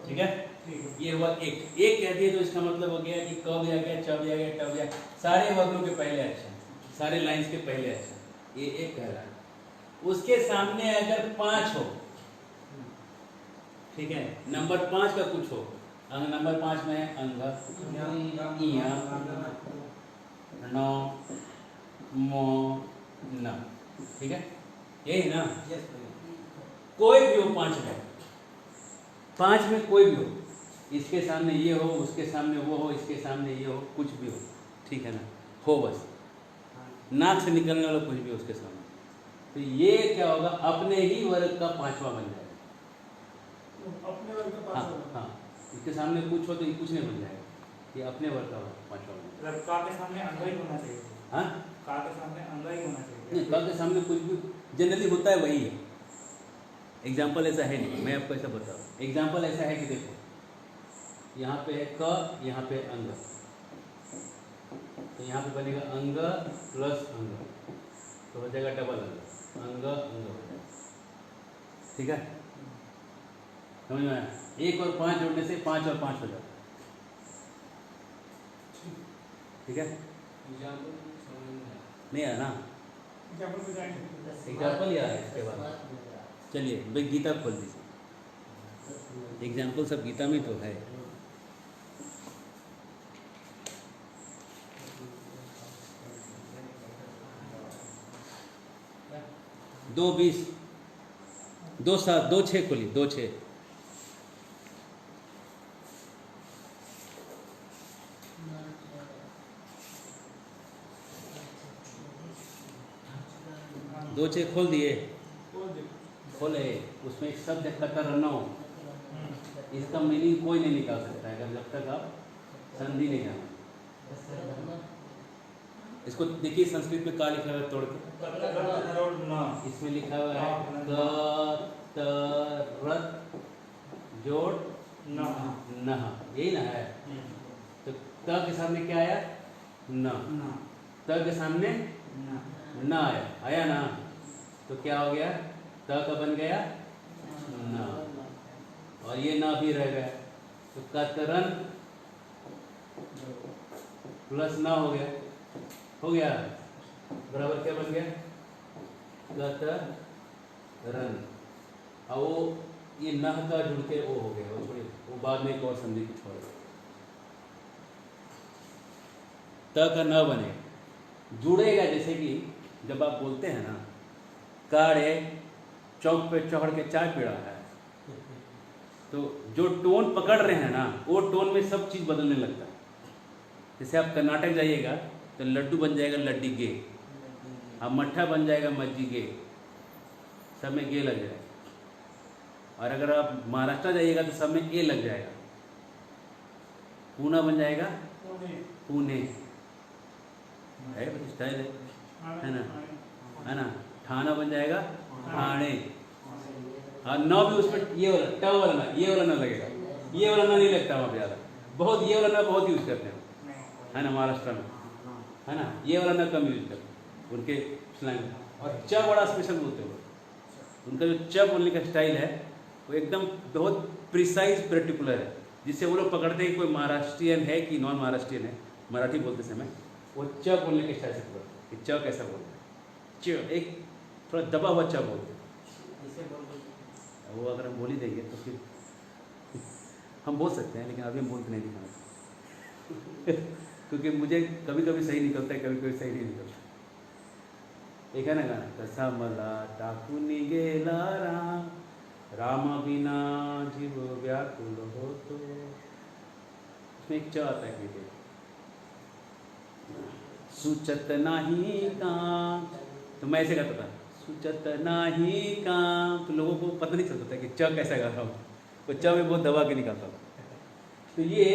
ठीक है। ये हुआ एक कह दिए तो इसका मतलब हो गया कि क भी आ गया, च भी आ गया, ट भी आ गया, सारे वर्णों के पहले अक्षर, सारे लाइंस के पहले अक्षर, ये एक कह रहा है। उसके सामने अगर 5 हो, ठीक है, नंबर 5 का कुछ हो, नंबर 5 में है अंग, इया, न, मो, न, ठीक है, यही ना। कोई भी हो 5 में कोई भी हो, इसके सामने ये हो, उसके सामने वो हो, इसके सामने ये हो, कुछ भी हो, ठीक है ना, हो बस, नाक से निकलने वाला कुछ भी हो उसके सामने, तो ये क्या होगा? अपने ही वर्ग का 5वां बन जाएगा। अपने वर्ग का 5वां। हाँ, इसके सामने कुछ हो तो ये कुछ नहीं बन जाएगा, ये अपने वर्ग का 5वां बन जाएगा। का के सामने अंग ही होना चाहिए। हाँ, का के सामने अंग ही होना चाहिए। नहीं, का के सामने कुछ भी जनरली होता है वही है। एग्जाम्पल ऐसा है नहीं, मैं आपको ऐसा बताऊँ। एग्जाम्पल ऐसा है कि देखो, यहाँ पे है क, यहाँ पे अंग, तो यहाँ पे बनेगा अंग प्लस अंग, तो हो जाएगा डबल अंग, अंग अंग हो जाएगा, ठीक है। समझ में आया? 1 और 5 जोड़ने से 5 और 5 हो जाता है, ठीक है। नहीं आया ना एग्जाम्पल, या है इसके बाद? चलिए भाई गीता खोल दीजिए, एग्जाम्पल सब गीता में तो है। दो 20, 2 7, 2 6 खोलिए, 2 6। दो 6 खोल दिए, खोले, उसमें एक शब्द है कतरनो, इसका मीनिंग कोई नहीं निकाल सकता है अगर जब तक आप संधि नहीं जाना। इसको देखिए संस्कृत में क्या लिखा हुआ है, तोड़ के इसमें लिखा हुआ है कतरत जोड़ नह, यही ना है। तो क के सामने क्या आया? न। त के सामने न आया ना, तो क्या हो गया? त का बन गया न, और ये न भी रह गया, तो कतरन प्लस न हो गया, बराबर क्या बन गया, कतरन। और वो ये नह का जुड़ के वो हो गया, वो बाद में एक और संधि कुछ और त का न बने जुड़ेगा। जैसे कि जब आप बोलते हैं ना, काड़े चौक पे चढ़ के चाय पी रहा है, तो जो टोन पकड़ रहे हैं ना, वो टोन में सब चीज़ बदलने लगता है। जैसे आप कर्नाटक जाइएगा तो लड्डू बन जाएगा लड्डी-गे, अब मट्ठा बन जाएगा मज्जी-गे, सब में गे लग जाएगा। और अगर आप महाराष्ट्र जाइएगा तो सब में ए लग जाएगा। पूना बन जाएगा पुणे, है स्टाइल है ना, है ना। ठाना बन जाएगा ठाणे, और न भी उसमें ये वाला ट वाला ना, ये वाला ना लगेगा, ये वाला ना नहीं लगता वहाँ पे ज़्यादा, बहुत ये वाला ना बहुत यूज़ करते हैं, है ना, महाराष्ट्र में, है ना, ये वाला ना कम यूज करते हैं उनके स्लैंग। और च बड़ा स्पेशल बोलते हैं वो, उनका जो च बोलने का स्टाइल है वो एकदम बहुत प्रिसाइज पर्टिकुलर है, जिससे वो लोग पकड़ते हैं कि कोई महाराष्ट्रियन है कि नॉन महाराष्ट्रियन है। मराठी बोलते समय वो च बोलने के स्टाइल से पकड़ते हैं कि च कैसा बोलते हैं, च एक थोड़ा दबा हुआ च बोलते हैं। वो अगर हम बोल ही देंगे तो फिर हम बोल सकते हैं, लेकिन अभी हम बोलते नहीं दिखाना क्योंकि मुझे कभी कभी सही निकलता है, कभी कभी सही नहीं निकलता। एक है ना गाना, कसा मला टाकून गेला राम, राम बिना जीव व्याकुल होतो, उसमें एक च आता है कि सुचत नाही काम, तो मैं ऐसे करता था, सुचत नाही काम, तो लोगों को पता नहीं चलता था कि च कैसा गा रहा हूँ, तो च में बहुत दबा के निकालता था। तो ये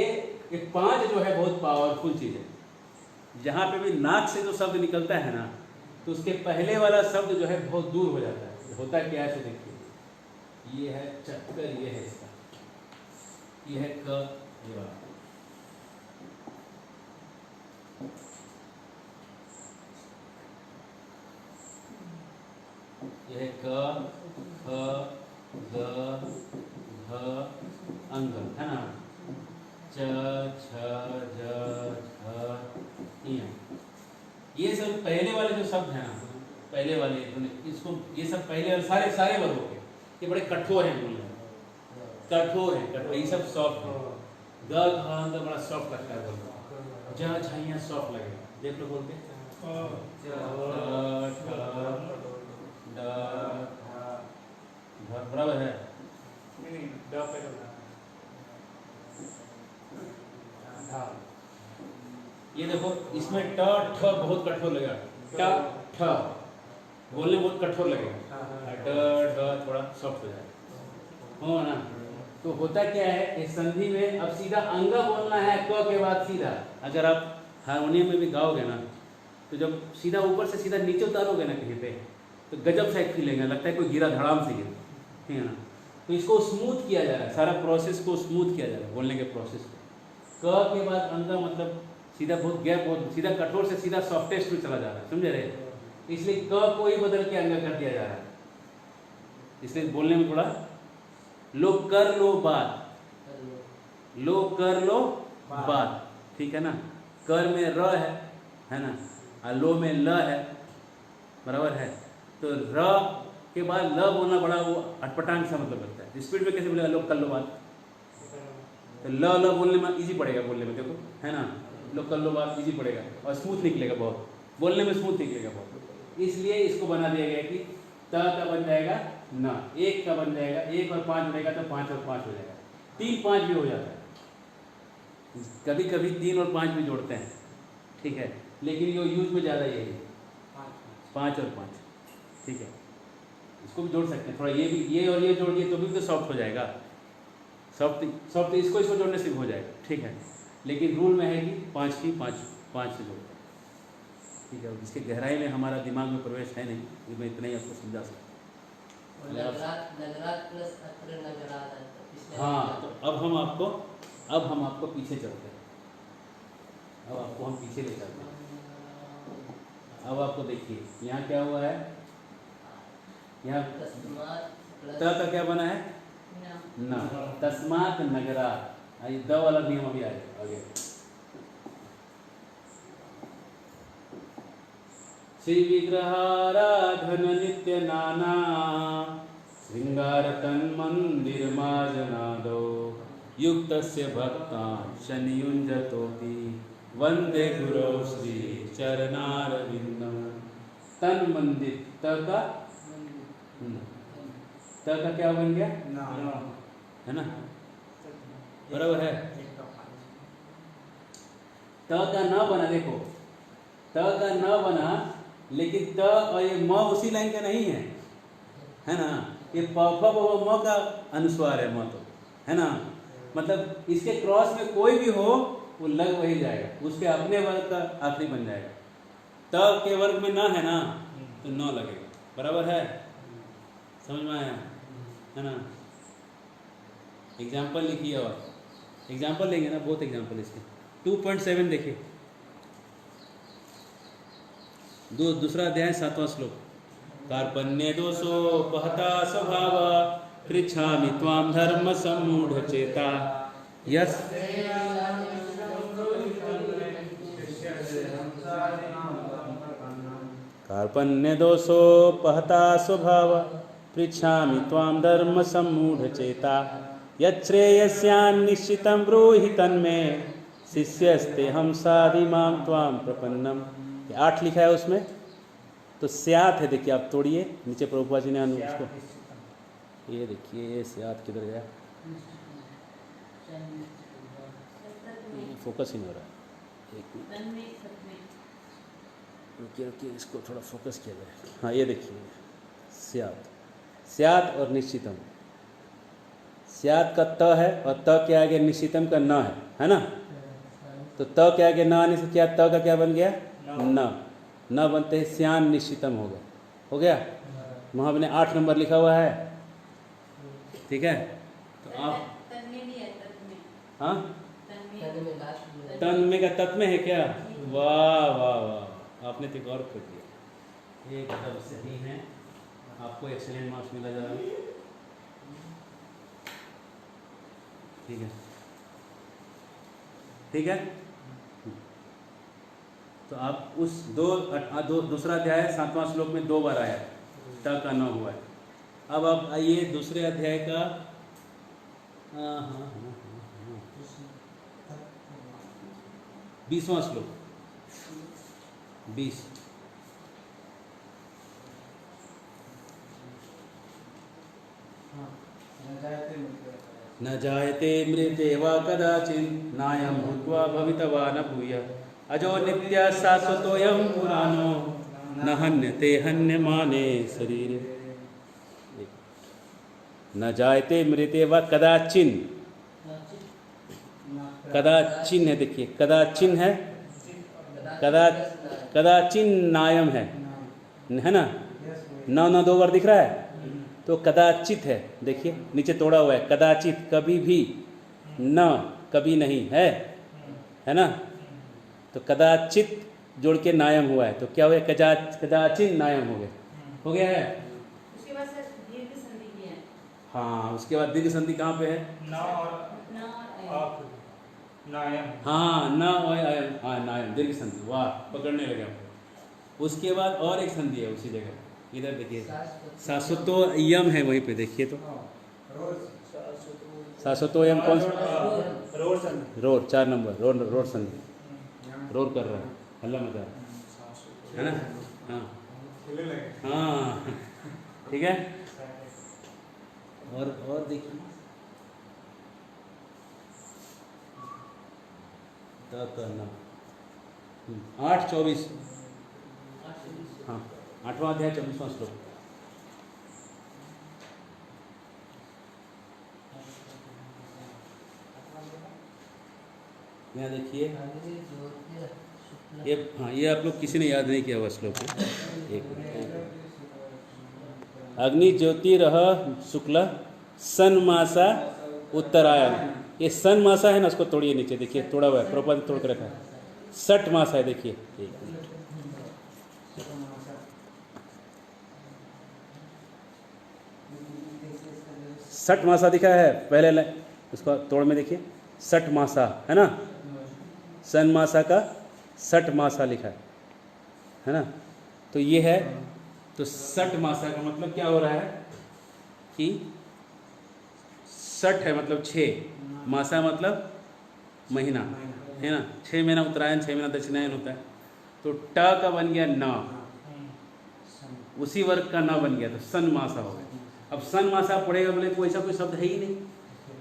पांच जो है बहुत पावरफुल चीज़ है। जहाँ पे भी नाक से जो शब्द निकलता है ना, तो उसके पहले वाला शब्द जो है बहुत दूर हो जाता है। होता क्या है, तो देखिए, ये है चक्कर, ये है इसका, ये है क, ये वाला, ये है क, ख, ग, घ, अंग, है ना, च, छ, ज, झ, ये सब पहले वाले जो शब्द हैं ना, पहले वाले, इसको ये सब पहले वाले सारे सारे वर्ग हो गए, ये बड़े कठोर हैं बोलने में, कठोर हैं, कठोर, ये सब सॉफ्ट है। ग, घ, अंग बड़ा सॉफ्ट लगता है बोलना, ज, झ यहाँ सॉफ्ट लगेगा, देख लो बोलते, बराबर है, ये देखो इसमें ट, ठ बहुत कठोर लगेगा, ट, ठ बोलने बहुत कठोर लगेगा, ड, ढ थोड़ा सॉफ्ट हो जाएगा, हो ना। तो होता क्या है कि संधि में अब सीधा अंग बोलना है, क के बाद सीधा। अगर आप हारमोनियम में भी गाओगे ना, तो जब सीधा ऊपर से सीधा नीचे उतारोगे ना कहीं पे, तो गजब सा एक फील लेंगे, लगता है कोई गिरा धड़ाम से गिरा, ठीक है ना। तो इसको स्मूथ किया जा रहा है, सारा प्रोसेस को स्मूथ किया जा रहा है, बोलने के प्रोसेस को। क के बाद अंग मतलब सीधा बहुत गैप, बहुत सीधा कठोर से सीधा सॉफ्टेस्ट में चला जा रहा है, समझे रहे, इसलिए क को ही बदल के अंग कर दिया जा रहा है, इसलिए बोलने में थोड़ा लो कर लो बात, लो कर लो बात, ठीक है ना। कर में र है ना, और लो में ल है, बराबर है। तो र के बाद ल बोलना बड़ा वो अटपटांग सा मतलब लगता है, स्पीड में कैसे बोलेगा, लो कर लो बात, तो ल बोलने में इजी पड़ेगा, बोलने में देखो, है ना, लो कर लो बात इजी पड़ेगा और स्मूथ निकलेगा, बहुत बोलने में स्मूथ निकलेगा बहुत। इसलिए इसको बना दिया गया कि त का बन जाएगा न, एक का बन जाएगा, एक और पाँच बनेगा तो पाँच और पाँच हो जाएगा, तीन पाँच भी हो जाता है, कभी कभी तीन और पाँच भी जोड़ते हैं, ठीक है, लेकिन ये यूज में ज़्यादा यही है, पाँच और पाँच, ठीक है। इसको भी जोड़ सकते हैं, थोड़ा ये भी, ये और ये जोड़ दिए तो भी तो सॉफ्ट हो जाएगा, सॉफ्ट सॉफ्ट इसको जोड़ने से भी हो जाएगा, ठीक है। लेकिन रूल में है कि पाँच की पाँच से जोड़ते हैं, ठीक है। इसके गहराई में हमारा दिमाग में प्रवेश है नहीं, ये मैं इतना ही आपको समझा सकता हूँ। हाँ, तो अब हम आपको पीछे चलते हैं, अब आपको हम पीछे ले चलते हैं। अब आपको देखिए यहाँ क्या हुआ है, यहाँ तस्मात् त का क्या बना है न न, तस्मात नगरा, ये द वाला नियम अभी आएगा आगे। श्री विग्रहाराधन नित्य नाना श्रृंगार तन मंदिर माजनादो युक्तस्य भक्ता शनियुंजतोति वंदे गुरु श्री चरणारविंदम। तन मंदिर, त का क्या बन गया है ना, बराबर है। त का न बना, देखो त का न बना, लेकिन त और ये म उसी लाइन का नहीं है ना। ये प फ ब भ म का अनुस्वार है म, तो है ना। मतलब इसके क्रॉस में कोई भी हो वो लग वही जाएगा, उसके अपने वर्ग का आखिरी बन जाएगा। त के वर्ग में न है ना, तो न लगेगा, बराबर है। समझ में आया है ना। एग्जाम्पल लिखिए, और एग्जाम्पल लेंगे ना, बहुत एग्जाम्पल इसके। 2.7 देखिए, दूसरा अध्याय 7वां श्लोक। कार्पण्य दोषोपहता स्वभाव पृच्छामि त्वां धर्म सम्मूढ़ चेता यस। कार्पण्य दोषोपहता स्वभाव पृच्छामि त्वां धर्म सम्मूढ़ चेता यच्छ्रेयस्यान्निश्चितं ब्रूहि तन्मे शिष्यस्ते हम साधिमां त्वां प्रपन्नम। 8 लिखा है उसमें, तो स्यात है, देखिए आप तोड़िए नीचे, प्रभुपाद जी ने उसको, ये देखिए ये स्यात किधर गया, फोकस ही नहीं हो रहा है। एक मिनट रुकिए रुकिए, इसको थोड़ा फोकस किया जाए। हाँ ये देखिए, स्यात, स्यात और निश्चितम। स्यात का त है और त के आगे निश्चितम का न है ना। तो त के आगे न आने से क्या, त का क्या बन गया न बनते ही स्यान निश्चितम हो गया। वहाँ मैंने 8 नंबर लिखा हुआ है, ठीक है। तो आप हाँ तन में का तत् में है क्या, वाह वाह वाह, आपने तो गौर कर दिया, एक तब सही है, आपको एक्सीलेंट मार्क्स मिला जा रहा है, ठीक है ठीक है। तो आप उस दूसरा अध्याय 7वां श्लोक में 2 बार आया, त का न हुआ है। अब आप आइए दूसरे अध्याय का 20वां श्लोक, 20। न जायते मृते वा कदाचित् नायं भूत्वा भवितवा न भूय अजो नित्य शाश्वतोऽयं पुराणो न हन्यते हन्यमाने शरीरे। न जायते मृते वा कदाचिन्, कदाचिन् है, देखिए कदाचिन् है, कदाचिन् नायम है ना, न 2 बार दिख रहा है, तो कदाचित है, देखिए नीचे तोड़ा हुआ है, कदाचित कभी भी, न कभी नहीं है ना। तो कदाचित जोड़ के नायम हुआ है, तो क्या हुआ, कदाचिन नायम हो गया है। उसके बाद सर दीर्घ संधि किया है। हाँ उसके बाद दीर्घ संधि कहाँ पे है, हाँ न और अयम, हाँ नायम दीर्घ संधि, वाह पकड़ने लगे हमको। उसके बाद और एक संधि है उसी जगह, इधर देखिए शाश्वतो यम है, वहीं पे देखिए तो शाश्वतो यम कौन सा, रोड 4 नंबर, रोड संधि, रोड कर रहा है, हल्ला मचा रहा है ना। हाँ ठीक है। और देखिए करना 8:24, हाँ 8वां अध्याय 24वां श्लोक। यहाँ देखिए ये आप लोग किसी ने याद नहीं किया हुआ श्लोक है। एक अग्नि ज्योतिरह शुक्ल सन्मासा उत्तरायण, ये सन मासा है ना, उसको तोड़िए नीचे, देखिए तोड़ा हुआ है, प्रॉपर तोड़ कर रखा है। 60 मासा है, देखिए 1 मिनट, सठ मासा दिखा है पहले उसका तोड़ में देखिए, सठ मासा है ना, सन मासा का सठ मासा लिखा है ना। तो ये है, तो सठ मासा का मतलब क्या हो रहा है कि सठ है मतलब 6, मासा मतलब महीना है ना, 6 महीना उत्तरायण, 6 महीना दक्षिणायन होता है। तो ट का बन गया न, उसी वर्ग का न बन गया, तो सन मासा हो गया। अब सन मासा पढ़ेगा बोले कोई ऐसा कोई शब्द है ही नहीं,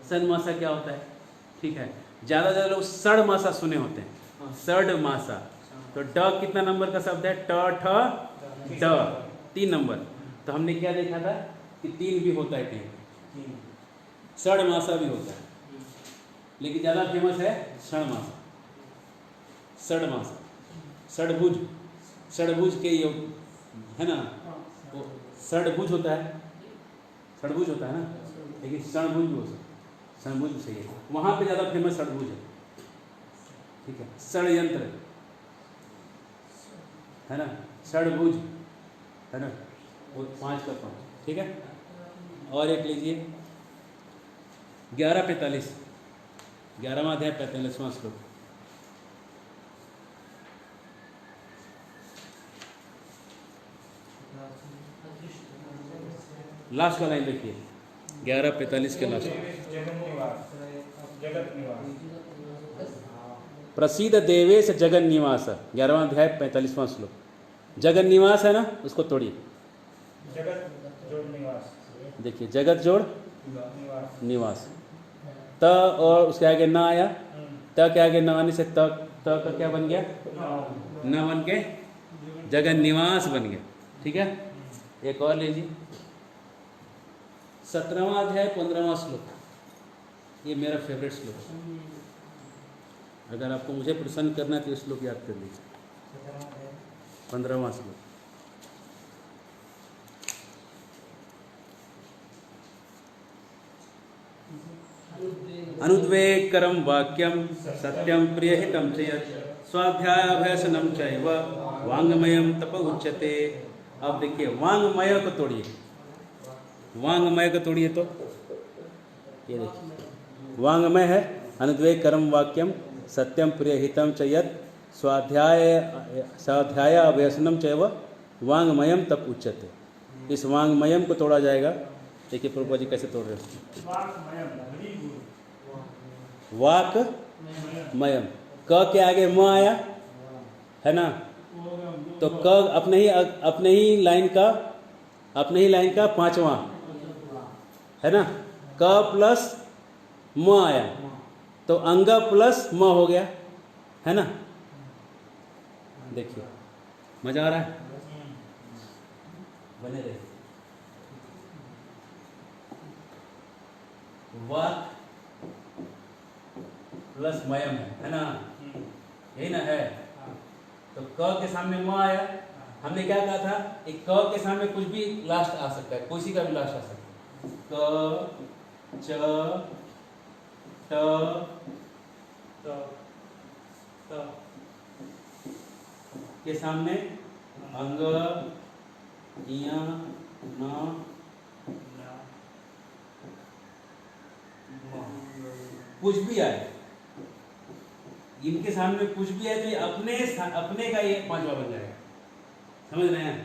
सन मासा क्या होता है, ठीक है। ज़्यादा लोग सड़ मासा सुने होते हैं, सड़ मासा। तो ड कितना नंबर का शब्द है, ट ठ ड, 3 नंबर। तो हमने क्या देखा था कि 3 भी होता है कहीं, सड़ मासा भी होता है, लेकिन ज़्यादा फेमस है सड़ मासा, सड़ मासा, सड़भुज, सड़भुज के योग है ना, वो सड़भुज होता है, सड़भुज होता है ना, लेकिन सड़भुज भी हो सकता है, सड़भुज सही है, वहाँ पे ज़्यादा फेमस सड़भुज है, ठीक है। षड्यंत्र है ना, सड़भुज है ना, वो 5 का 5, ठीक है। और एक लीजिए 11:45, 11वां अध्याय 45वां श्लोक। लास्ट का लाइन देखिए, 11:45 के लास्ट। प्रसिद्ध देवेश जगन निवास, 11वां अध्याय 45वां श्लोक। जगन निवास है ना, उसको तोड़िए, जगत जोड़ निवास, देखिए जगत जोड़ निवास, त और उसके आगे न आया, त के आगे न आने से त का क्या बन गया, न बन के जगन निवास बन गया, ठीक है। एक और लीजिए 17वां अध्याय 15वां श्लोक, ये मेरा फेवरेट श्लोक है। अगर आपको मुझे प्रसन्न करना है तो इस श्लोक याद कर लीजिए, 15वां श्लोक। अनुद्वेगकरं वाक्यम सत्यम प्रियहितं च यत् स्वाध्यायाभ्यासनं चैव वाङ्मयं तप उच्यते। अब देखिए वाङ्मय को तोड़िए, वाङ्मय को तोड़िए, तो ये देखिए वाङ्मय है अनुद्वेगकरं वाक्यम सत्यम प्रियहितं च यत् स्वाध्यायाभ्यासनं चैव वाङ्मयं तप उच्यते। इस वाङ्मयम को तोड़ा जाएगा, देखिए प्रभुपाद जी कैसे तोड़ रहे हैं। वाक मयम, क के आगे म आया है ना, तो क अपने ही लाइन का 5वां है ना, क प्लस म आया तो अंग प्लस म हो गया है ना। देखिए मजा आ रहा है, बने रहे। वाक प्लस मयम है ना, यही ना है। तो क के सामने म आया, हमने क्या कहा था, एक क के सामने कुछ भी लास्ट आ सकता है, किसी का भी लास्ट आ सकता है। क च ट के सामने अंग इया न कुछ भी आए, इनके सामने कुछ भी है तो ये अपने का ये 5वां बन जाएगा, समझ रहे हैं।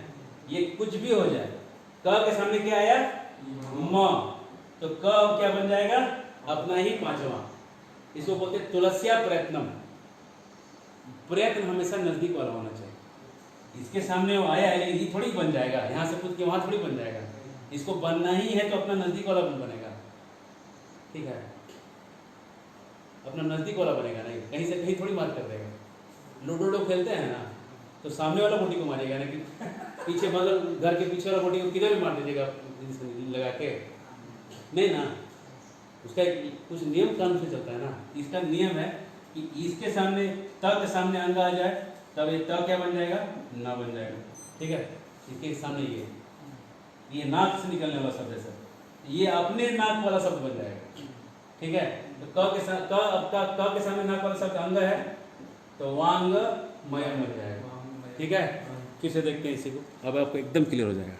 ये कुछ भी हो जाए, क के सामने क्या आया म, तो क क्या बन जाएगा, अपना ही 5वां। इसको बोलते हैं तुलस्या प्रयत्नम, प्रयत्न हमेशा नजदीक वाला होना चाहिए। इसके सामने वो आया है लेकिन ये थोड़ी बन जाएगा, यहाँ से पूछ के वहां थोड़ी बन जाएगा, इसको बनना ही है तो अपना नजदीक वाला बनेगा, ठीक है, अपना नजदीक वाला बनेगा, नहीं कहीं से कहीं थोड़ी मार कर देगा। लूडो खेलते हैं ना, तो सामने वाला गोटी को मारेगा ना, कि पीछे मतलब घर के पीछे वाला गोटी को किधर भी मार दीजिएगा लगा के, नहीं ना। उसका कुछ नियम कानून से चलता है ना। इसका नियम है कि इसके सामने त के सामने अंग आ जाए तब ये त क्या बन जाएगा, ना बन जाएगा, ठीक है। इसके सामने ये नाक से निकलने वाला शब्द है सर, ये अपने नाक वाला शब्द बन जाएगा, ठीक है। तो क के सामने नाक वाला शब्द अंग है तो वांग मयम बन जाएगा, ठीक है। फिर से देखते हैं इसी को, अब आपको एकदम क्लियर हो जाएगा।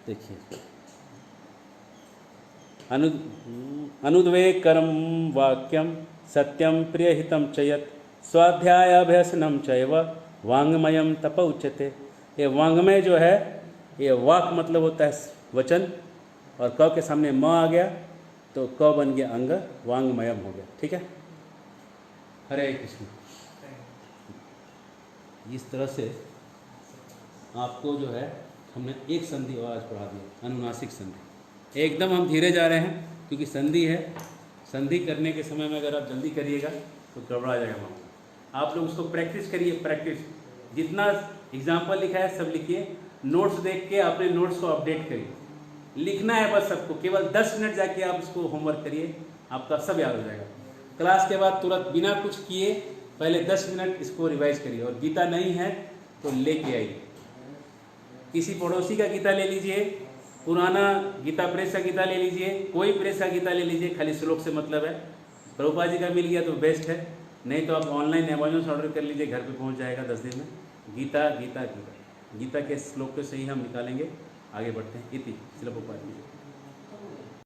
देखिए अनुद्वेगकरं वाक्यम सत्यम प्रियहितं च यत् स्वाध्याय अभ्यसनम चैव वाङ्मयम तप उच्यते। ये वाङ्मय जो है, ये वाक मतलब होता है वचन, और क के सामने म आ गया तो क बन गया अंग, वाङ्मयम हो गया। ठीक है, हरे कृष्ण। इस तरह से आपको जो है हमने एक संधि और आज पढ़ा दिया, अनुनासिक संधि। एकदम हम धीरे जा रहे हैं क्योंकि संधि है। संधि करने के समय में अगर आप जल्दी करिएगा तो गड़बड़ा जाएगा मामला। आप लोग उसको प्रैक्टिस करिए, प्रैक्टिस। जितना एग्जाम्पल लिखा है सब लिखिए, नोट्स देख के अपने नोट्स को अपडेट करिए। लिखना है बस सबको, केवल 10 मिनट जाके आप इसको होमवर्क करिए, आपका सब याद हो जाएगा। क्लास के बाद तुरंत बिना कुछ किए पहले 10 मिनट इसको रिवाइज करिए। और गीता नहीं है तो लेके आइए, किसी पड़ोसी का गीता ले लीजिए, पुराना गीता प्रेस का गीता ले लीजिए, कोई प्रेस का गीता ले लीजिए, खाली श्लोक से मतलब है। प्रभुपाद जी का मिल गया तो बेस्ट है, नहीं तो आप ऑनलाइन अमेजोन से ऑर्डर कर लीजिए, घर पे पहुंच जाएगा 10 दिन में। गीता गीता गीता गीता के श्लोक को से ही हम निकालेंगे, आगे बढ़ते हैं। इति श्रील प्रभुपाद जी।